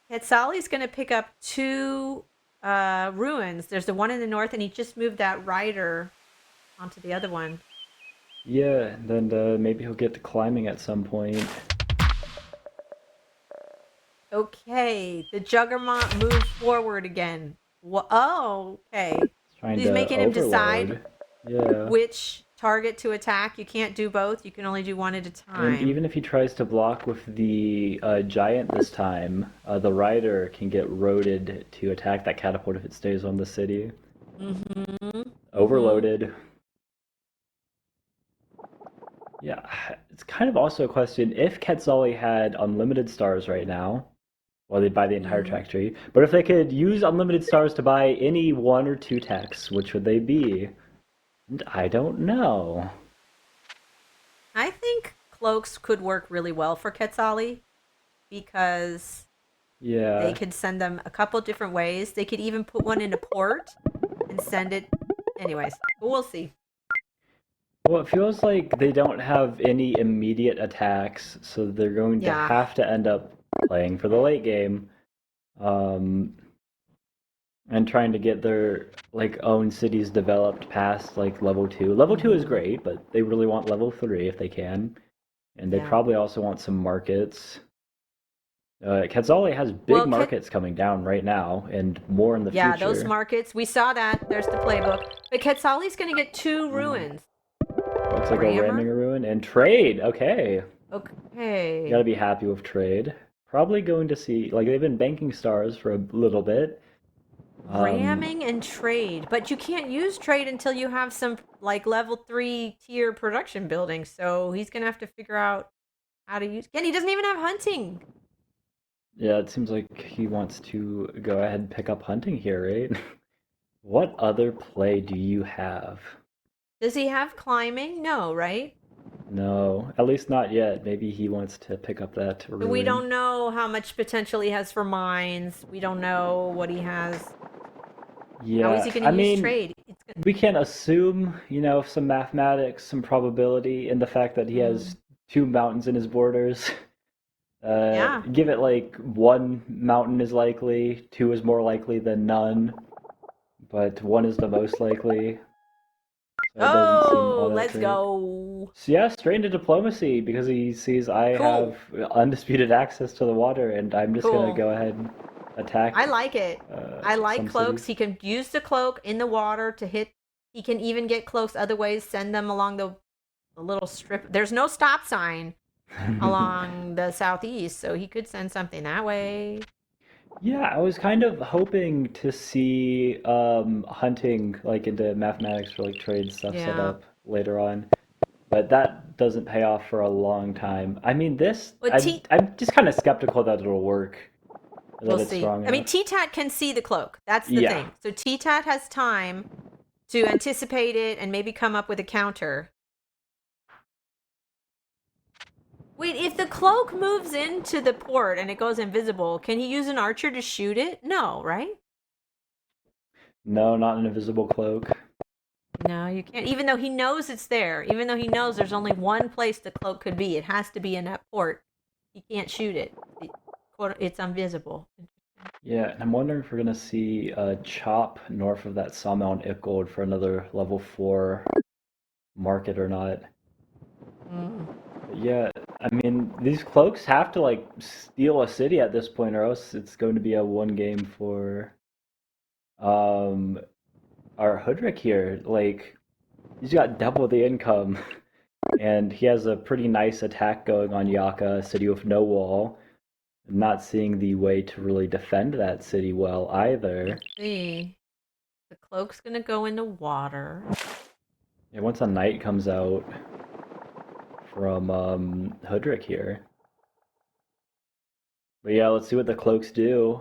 Quetzali's going to pick up 2 ruins. There's the one in the north, and he just moved that rider onto the other one. Yeah, then maybe he'll get to climbing at some point. Okay, the Juggernaut moved forward again. Oh, okay. Trying He's to making him decide overload. Yeah. which target to attack. You can't do both. You can only do one at a And time. even if he tries to block with the giant this time, the rider can get roaded to attack that catapult if it stays on the city. Mm-hmm. Overloaded. Yeah, it's kind of also a question if Quetzali had unlimited stars right now, well, they'd buy the entire Mm-hmm. track tree. But if they could use unlimited stars to buy any 1 or 2 techs, which would they be? And I don't know. I think cloaks could work really well for Quetzali because they Yeah. could send them a couple different ways. They could even put one in a port and send it. Anyways, but we'll see. Well, it feels like they don't have any immediate attacks, so they're going to Yeah. have to end up playing for the late game, um, and trying to get their like own cities developed past like level 2. Level 2 is Mm-hmm. great, but they really want level 3 if they can, and they Yeah. probably also want some markets. Quetzali has big Well, markets coming down right now, and more in the yeah, those future. markets. We saw that. There's the playbook. But Quetzali's going to get 2 ruins. Looks like a Rammer. ramming a ruin and trade. Okay. You gotta Okay. be happy with trade. Probably going to see, like, they've been banking stars for a little bit. Ramming and trade. But you can't use trade until you have some, like, level 3 tier production buildings. So he's going to have to figure out how to use. And he doesn't even have hunting. Yeah, it seems like he wants to go ahead and pick up hunting here, right? What other play do you have? Does he have climbing? No, right? No, at least not yet. Maybe he wants to pick up that But we ruin. don't know how much potential he has for mines. We don't know what he has. How is Yeah, he going I to use mean, trade? It's gonna, we can assume, some mathematics, some probability in the fact that he has 2 mountains in his borders. yeah. Give it like 1 mountain is likely, 2 is more likely than none, but 1 is the most likely. So it doesn't seem all Oh, that let's great. go. So yeah, straight into diplomacy because he sees I have Cool. undisputed access to the water, and I'm just gonna Cool. go ahead and attack I like it. I like some cloaks. cities. He can use the cloak in the water to hit. He can even get cloaks other ways, send them along the little strip. There's no stop sign along the southeast, so he could send something that way. Yeah, I was kind of hoping to see hunting like into mathematics for like trade stuff set Yeah. up later on. But that doesn't pay off for a long time. I mean, But I'm just kind of skeptical that it'll work, that we'll it's see. strong I mean, enough. Theetat can see the cloak. That's the Yeah. thing. So Theetat has time to anticipate it and maybe come up with a counter. Wait, if the cloak moves into the port and it goes invisible, can he use an archer to shoot it? No, right? No, not an invisible cloak. No, you can't. Even though he knows it's there, even though he knows there's only one place the cloak could be, it has to be in that port. He can't shoot it. It's invisible. Yeah, and I'm wondering if we're gonna see a chop north of that sawmill in Ipgold for another level 4 market or not. Mm. But yeah, I mean, these cloaks have to like steal a city at this point, or else it's going to be a 1 game for um our Hoodrick here. Like, he's got double the income, and he has a pretty nice attack going on Yaka, a city with no wall. I'm not seeing the way to really defend that city well either. Let's see. The cloak's gonna go in the water. Yeah, once a knight comes out from Hoodrick here. But yeah, let's see what the cloaks do.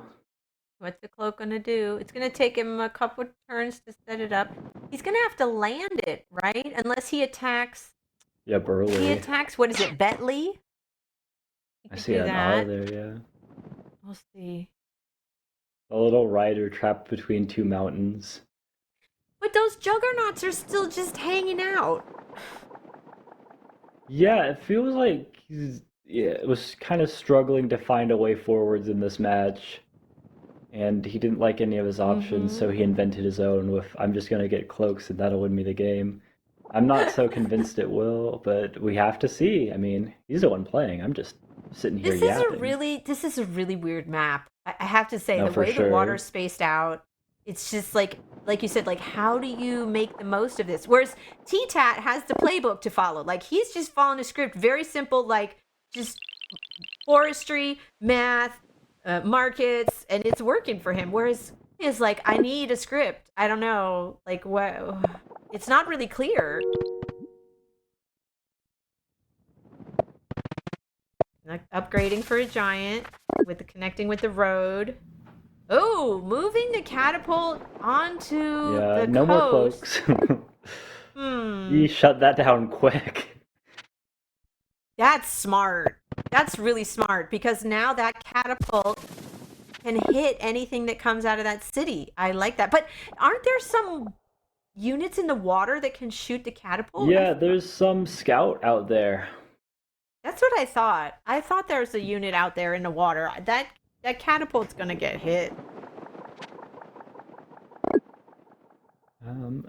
What's the cloak gonna do? It's gonna take him a couple turns to set it up. He's gonna have to land it, right? Unless he attacks. Yep, He early. attacks. What is it, Bentley? He I could see do an R that. there, yeah. We'll see. A little rider trapped between two mountains. But those juggernauts are still just hanging out. Yeah, it feels like it was kind of struggling to find a way forwards in this match. And he didn't like any of his options, so he invented his own with, I'm just going to get cloaks and that'll win me the game. I'm not so convinced it will, but we have to see. I mean, he's the one playing. I'm just sitting here yapping. This is a really weird map. I have to say, No, the for way the water's sure. spaced out, it's just like you said, like how do you make the most of this? Whereas Theetat has the playbook to follow. Like he's just following a script, very simple, like just forestry, math, markets, and it's working for him. Whereas is like, I need a script. I don't know, like what? It's not really clear. Like, upgrading for a giant with the connecting with the road. Oh, moving the catapult onto Yeah, the no more coast. cloaks. Hmm, He shut that down quick. that's smart. That's really smart because now that catapult can hit anything that comes out of that city. I like that. But aren't there some units in the water that can shoot the catapult? Yeah, there's some scout out there. That's what I thought. I thought there was a unit out there in the water. That catapult's gonna get hit. Um,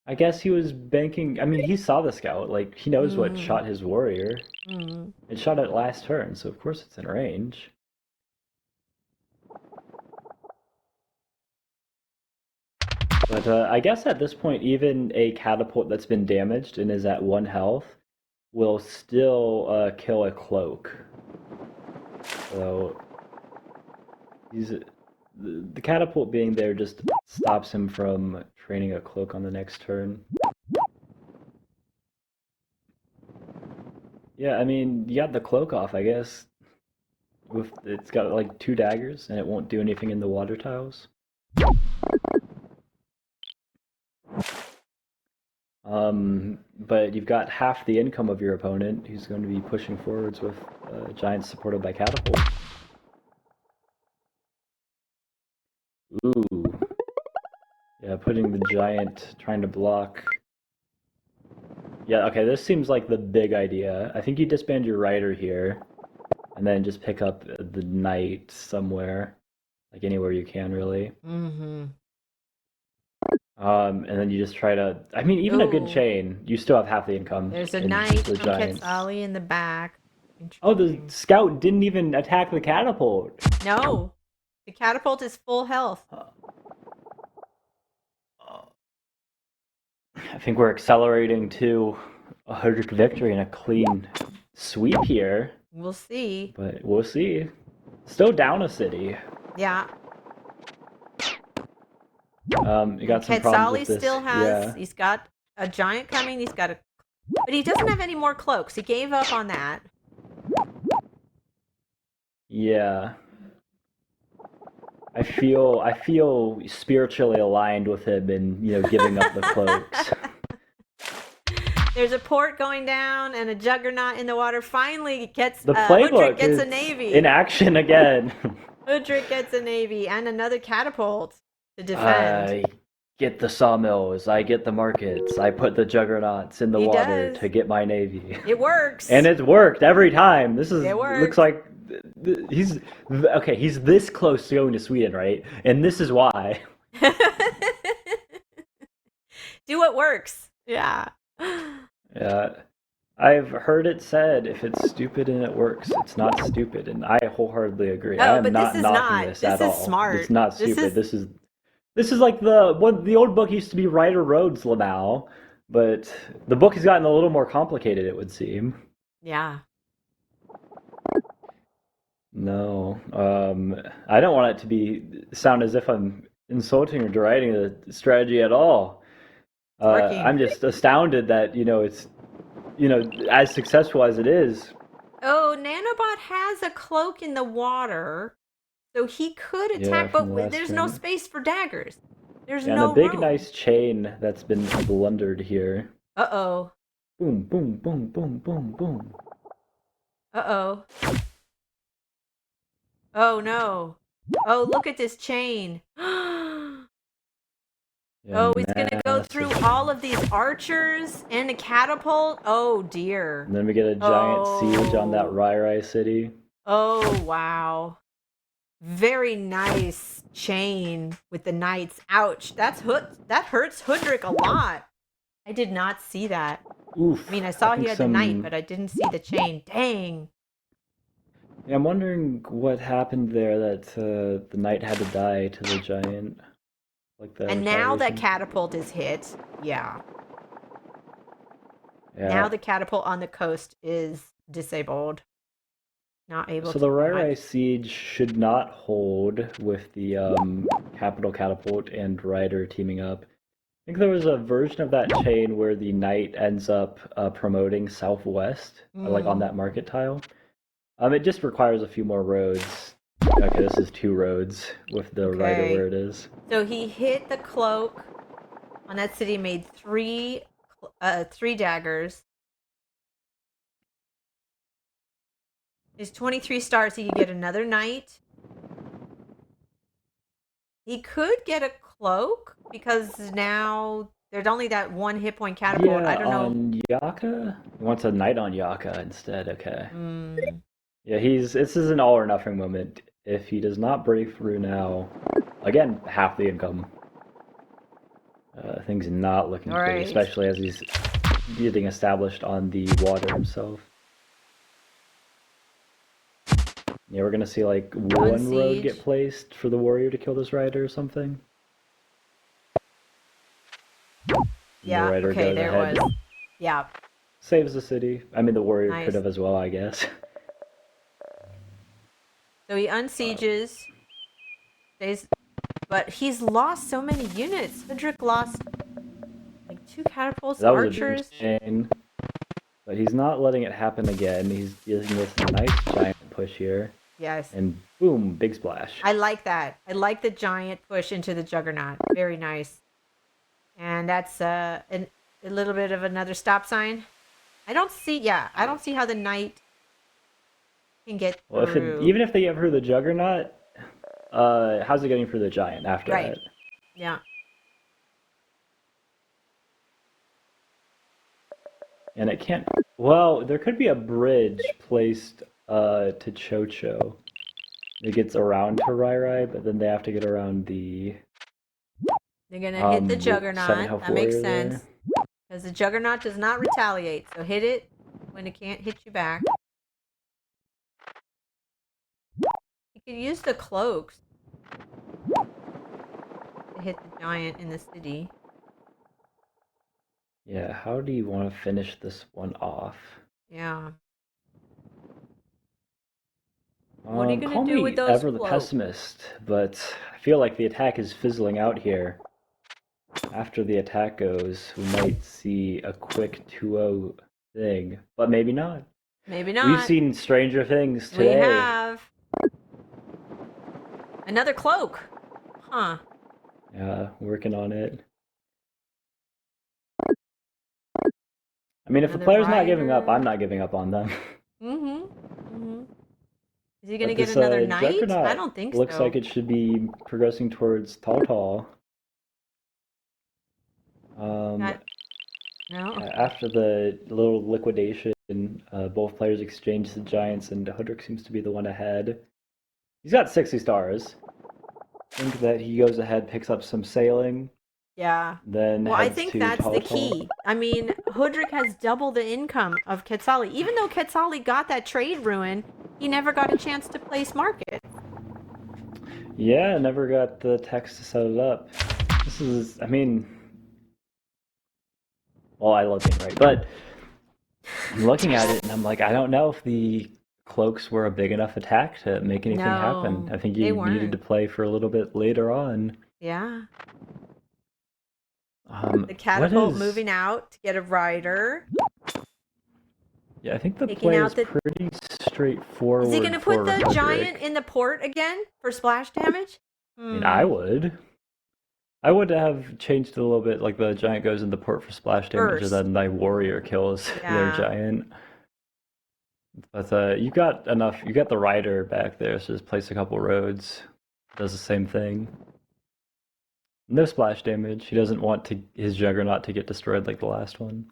I guess he was banking. I mean, he saw the scout. Like, he knows what Hmm. shot his warrior. Hmm. It shot at last turn, so of course it's in range. But I guess at this point, even a catapult that's been damaged and is at 1 health will still kill a cloak. So the catapult being there just stops him from training a cloak on the next turn. Yeah, I mean, you got the cloak off, I guess. It's got like 2 daggers, and it won't do anything in the water tiles. But you've got half the income of your opponent, who's going to be pushing forwards with giants supported by catapults. Ooh, yeah, putting the giant trying to block. Yeah, okay, this seems like the big idea. I think you disband your rider here, and then just pick up the knight somewhere, like anywhere you can, really. Mm-hmm. And then you just try to. I mean, even a good Oh, chain, you still have half the income there's a in knight the from giants. Quetzali in the back. Oh, the Interesting. scout didn't even attack the catapult. No, the catapult is full health. Uh, I think we're accelerating to a Hoodrick victory and a clean sweep here, We'll see. but we'll see. Still down a city. Yeah, You and got some problems Quetzali with this. still has. Yeah. He's got a giant coming. He's got a, but he doesn't have any more cloaks. He gave up on that. Yeah. I feel spiritually aligned with him in, giving up the cloaks. There's a port going down and a juggernaut in the water. Finally, gets The Hoodrick playbook gets a is in navy. action again. Hoodrick gets a navy and another catapult to defend. I get the sawmills, I get the markets, I put the juggernauts in the He water does. to get my navy. It And works. it's worked every time. It It looks worked. like he's okay, he's this close to going to Sweden, right? And this is why. Do what works. Yeah. Yeah. I've heard it said if it's stupid and it works, it's not stupid, and I wholeheartedly agree. I Oh, am but this not is knocking not. this This at is all. It's smart. not This stupid. is This is like the old book used to be Rider Rhodes Lamau, but the book has gotten a little more complicated, it would seem. yeah. No, I don't want it to be sound as if I'm insulting or deriding the strategy at all. working. I'm just astounded that, it's, as successful as it is. Oh, Nanobot has a cloak in the water, so he could Yeah, attack, from but the last there's no turn. space for daggers. There's Yeah, and a no big, room. nice chain that's been blundered here. Uh-oh. Boom, boom, boom, boom, boom, boom. Uh-oh. Oh, no. Oh, look at this chain. Yeah, Oh, he's gonna go massive through chain. all of these archers and a catapult. Oh, dear. And then we get a giant siege on that Oh. Rai city. Oh, wow. Very nice chain with the knights. Ouch. That hurts Hoodrick a lot. I did not see that. Oof. I mean, I I saw he think had the knight, some. but I didn't see the chain. Dang. Yeah, I'm wondering what happened there that the knight had to die to the giant. Like the And now that retaliation. catapult is hit. Yeah. Now Yeah. the catapult on the coast is disabled. Not able So to the Rai launch. siege should not hold with the capital catapult and rider teaming up. I think there was a version of that chain where the knight ends up promoting southwest, like on Mm. that market tile. It just requires a few more roads. Okay, this is 2 roads with the rider where Okay. it is. So he hit the cloak on that city, made three daggers. His 23 stars, he could get another knight. He could get a cloak because now there's only that one hit point catapult. I Yeah, don't know. on Yaka? He wants a knight on Yaka instead, okay. Mm, Yeah, this is an all or nothing moment. If he does not break through now, again, half the income. Things not looking all great, right. especially as he's getting established on the water himself. Yeah, we're gonna see like one road get Unsiege. placed for the warrior to kill this rider or something. And the Yeah, rider okay, goes there it ahead, was. Yeah, saves the city. I mean, the warrior could nice. have as well, I guess. So he unsieges, stays, but he's lost so many units. Hoodrick lost like 2 catapults, That was a big archers. chain, but he's not letting it happen again. He's using this nice giant push here, Yes. and boom, big splash. I like that. I like the giant push into the juggernaut. Very nice. And that's a little bit of another stop sign. I don't see how the knight can get Well, through. even if they get through the juggernaut, how's it getting through the giant after Right. that? Yeah. And it can't. Well, there could be a bridge placed to Chocho. It gets around to Rai Rai, but then they have to get around the They're going to hit the seven juggernaut. health That makes warrior there. sense because the juggernaut does not retaliate. So hit it when it can't hit you back. You could use the cloaks to hit the giant in the city. Yeah, how do you want to finish this one off? Yeah. What are you going Call to do with me those ever the cloaks? pessimist, but I feel like the attack is fizzling out here. After the attack goes, we might see a quick 2-0 thing, but maybe not. Maybe We've not. seen stranger things We today. have another cloak. Huh. Yeah, working on it. I mean, if the Another player's not giving up, I'm rider. not giving up on them. Mm-hmm. Mm-hmm. Is he gonna But get this another knight? I Juggernaut don't think looks so. like it should be progressing towards Tall. Um, Got no. yeah, after the little liquidation, both players exchange the giants, and Hoodrick seems to be the one ahead. He's got 60 stars. I think that he goes ahead, picks up some sailing, Yeah. then Well, I heads think to that's the Tall. key. I mean, Hoodrick has double the income of QUETZALI. Even though QUETZALI got that trade ruin, he never got a chance to place market. Yeah, never got the text to set it up. This is, I mean, well, I love being right, but I'm looking at it and I'm like, I don't know if the cloaks were a big enough attack to make anything happen. No, I think they you needed to weren't. play for a little bit later on. Yeah. The What catapult is... moving out to get a rider. Yeah, I think the Taking play out is the... pretty straightforward. Is he going to for put the Hoodrick. giant in the port again for splash damage? I mean, I would. I would have changed it a little bit, like the giant goes in the port for splash damage, and First. then my warrior kills their Yeah. giant. But you got enough. You got the rider back there, so just place a couple roads. Does the same thing. No splash damage. He doesn't want his juggernaut to get destroyed like the last one.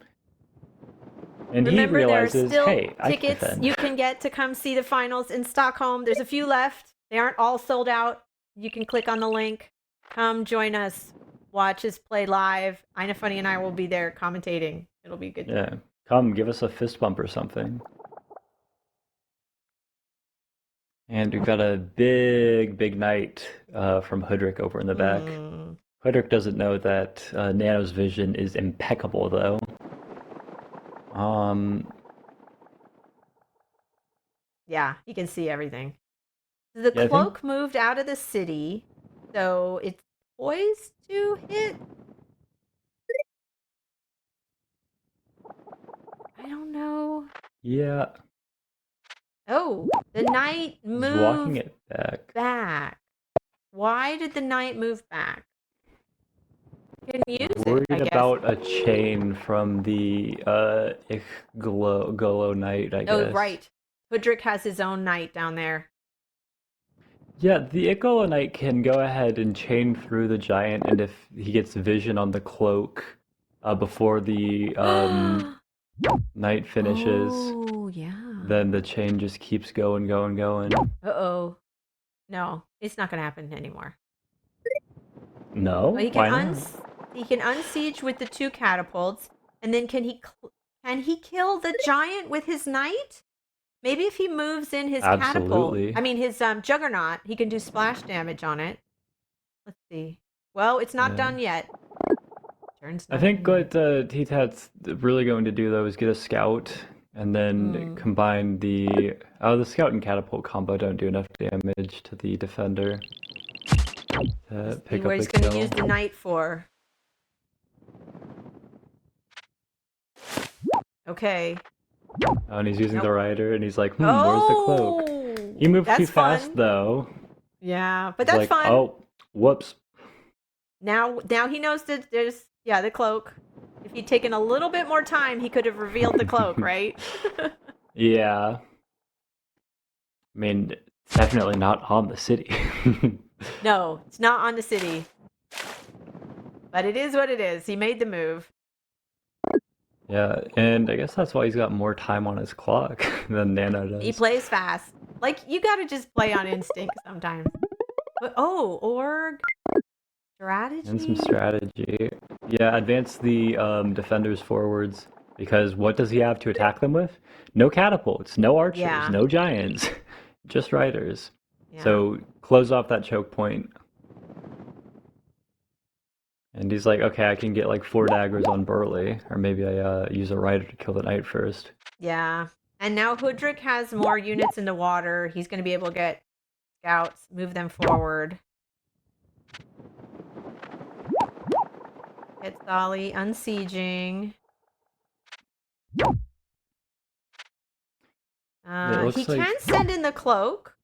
And Remember, he there are realizes, still hey, I can tickets defend. you can get to come see the finals in Stockholm. There's a few left. They aren't all sold out. You can click on the link. Come join us. Watch us play live. Ina Funny and I will be there commentating. It'll be a good time. Yeah, come give us a fist bump or something. And we've got a big knight from Hoodrick over in the back. Hoodrick doesn't know that Nano's vision is impeccable, though. Yeah, you can see everything. The Yeah, cloak moved out of the city, so it's poised to hit. I don't know. Yeah. Oh, the knight moved He's walking it back. Why did the knight move back? Can use Worried it, I guess. about a chain from the Golo Knight, I guess. Oh, right. Hoodrick has his own knight down there. Yeah, the Icolo Knight can go ahead and chain through the giant, and if he gets vision on the cloak before the knight finishes, then the chain just keeps going. Uh-oh. No, it's not going to happen anymore. No? Well, Why not? He can unsiege with the 2 catapults, and then can he kill the giant with his knight? Maybe if he moves in his catapult, I mean his juggernaut, he can do splash damage on it. Let's see. Well, it's not done yet. I think what Theetat's really going to do though is get a scout and then combine the scout and catapult combo don't do enough damage to the defender. Pick where up he's the going kill. to use the knight for. Okay. Oh, and he's using the rider, and he's like, where's the cloak? He moved too fast, though. Yeah, but that's fun. Oh, whoops. Now he knows that there's, the cloak. If he'd taken a little bit more time, he could have revealed the cloak, right? Yeah. I mean, it's definitely not on the city. No, it's not on the city. But it is what it is. He made the move. Yeah, and I guess that's why he's got more time on his clock than Nano does. He plays fast. Like, you gotta just play on instinct sometimes. But, org. Strategy? And some strategy. Yeah, advance the defenders forwards, because what does he have to attack them with? No catapults, no archers, no giants, just riders. Yeah. So close off that choke point. And he's like, okay, I can get like 4 daggers on Burley, or maybe I use a rider to kill the knight first. Yeah, and now Hoodrick has more units in the water. He's going to be able to get scouts, move them forward. QUETZALI unsieging. He can send in the cloak.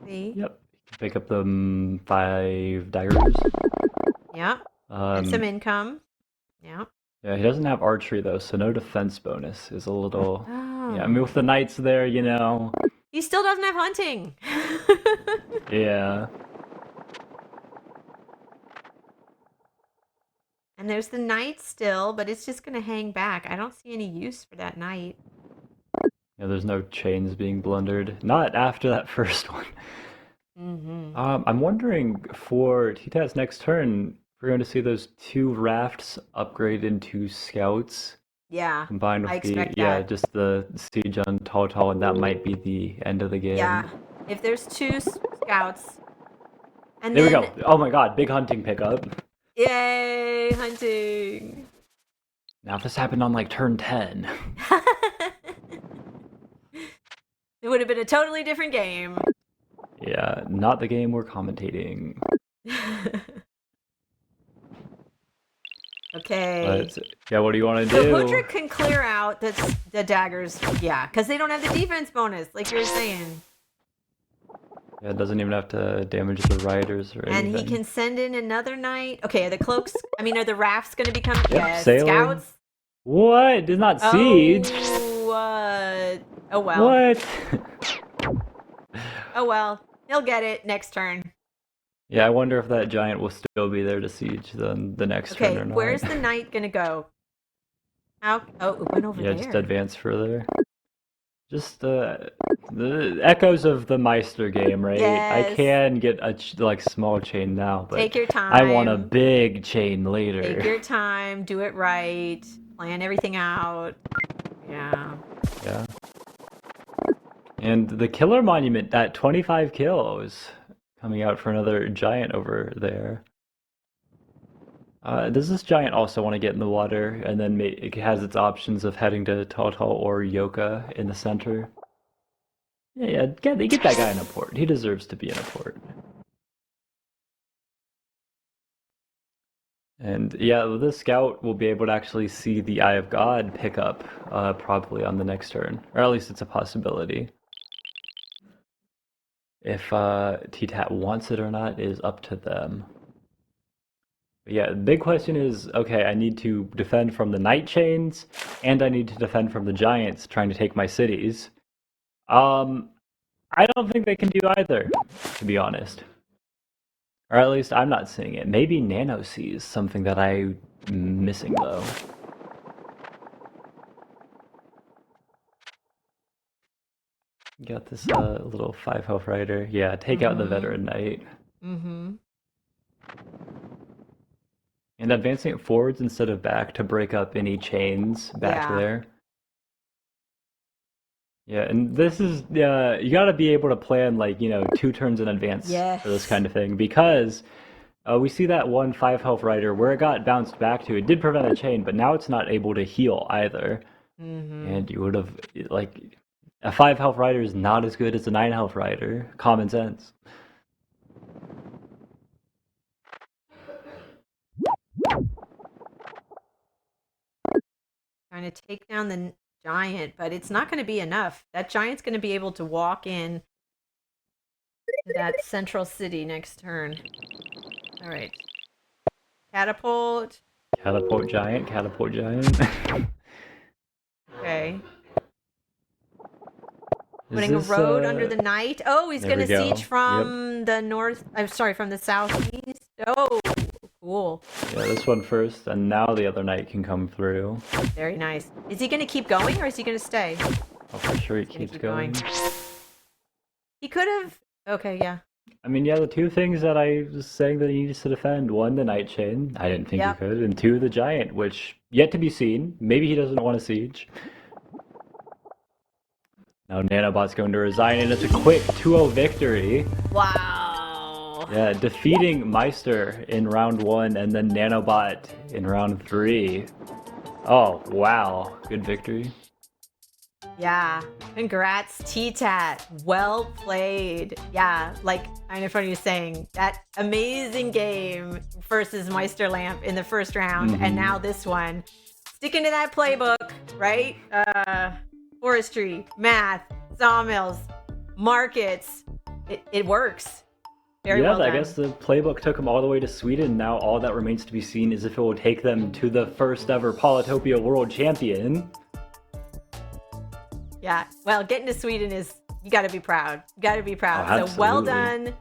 See? Yep. Pick up the 5 daggers. Yeah. And some income. Yeah. Yeah, he doesn't have archery though, so no defense bonus is a little. Yeah, I mean with the knights there, you know. He still doesn't have hunting. Yeah. And there's the knight still, but it's just gonna hang back. I don't see any use for that knight. Yeah, there's no chains being blundered. Not after that first one. I'm wondering for Theetat's next turn, we're going to see those 2 rafts upgrade into scouts. Yeah. Combined with just the siege on Tall, and that might be the end of the game. Yeah. If there's 2 scouts. And there we go. Oh my god, big hunting pickup. Yay, hunting. Now if this happened on like turn 10. It would have been a totally different game. Yeah, not the game we're commentating. Okay. But yeah, what do you want to So do? Hoodrick can clear out the daggers. Yeah, because they don't have the defense bonus, like you were saying. Yeah, it doesn't even have to damage the riders or And anything. he can send in another knight. Okay, are the cloaks? I mean, are the rafts going to become? Yep, Yes. sailing. Scouts. What? Did not siege. Oh well. What? Oh well. He'll get it next turn. Yeah, I wonder if that giant will still be there to siege then the next turn Okay, or not. where's the knight gonna go? How? Oh, it went over Yeah, there. just advance further. Just the echoes of the Meister game, right? I Yes. can get a like small chain now, but Take your time. I want a big chain later. Take your time. Do it right. Plan everything out. Yeah. Yeah. And the killer monument at 25 kills coming out for another giant over there. Does this giant also want to get in the water? And then it has its options of heading to Total or Yoka in the center. Yeah, get that guy in a port. He deserves to be in a port. And yeah, the scout will be able to actually see the Eye of God pick up probably on the next turn. Or at least it's a possibility. If Theetat wants it or not is up to them. But yeah, the big question is, okay, I need to defend from the night chains, and I need to defend from the giants trying to take my cities. I don't think they can do either, to be honest. Or at least I'm not seeing it. Maybe Nano sees something that I'm missing, though. Got this little 5 health rider. Yeah, take out the veteran knight. Mm-hmm. And advancing it forwards instead of back to break up any chains back there. Yeah, and this is you got to be able to plan like 2 turns in advance for this kind of thing because we see that one 5 health rider where it got bounced back to. It did prevent a chain, but now it's not able to heal either. And you would have like a 5 health rider is not as good as a 9 health rider. Common sense. Trying to take down the giant, but it's not going to be enough. That giant's going to be able to walk in to that central city next turn. All right. Catapult. Catapult giant, catapult giant. Okay. Putting a road under the night. Oh, he's going to siege from the north. I'm sorry, from the southeast. Oh, cool. Yeah, this one first, and now the other knight can come through. Very nice. Is he going to keep going, or is he going to stay? Oh, for sure he keeps going. He could have. Okay, yeah. I mean, yeah, the 2 things that I was saying that he needs to defend. 1, the night chain. I didn't think he could. And 2, the giant, which yet to be seen. Maybe he doesn't want to siege. Now Nanobot's going to resign, and it's a quick 2-0 victory. Wow. Yeah, defeating Meister in round 1 and then Nanobot in round 3. Oh, wow. Good victory. Yeah. Congrats, Theetat. Well played. Yeah, like kind of funny you saying that amazing game versus Meister Lamp in the first round, and now this one. Sticking to that playbook, right? Forestry, math, sawmills, markets. It works. Very well done. I guess the playbook took them all the way to Sweden. Now all that remains to be seen is if it will take them to the first ever Polytopia World Champion. Yeah, well, getting to Sweden is, you got to be proud. You got to be proud. Oh, so well done.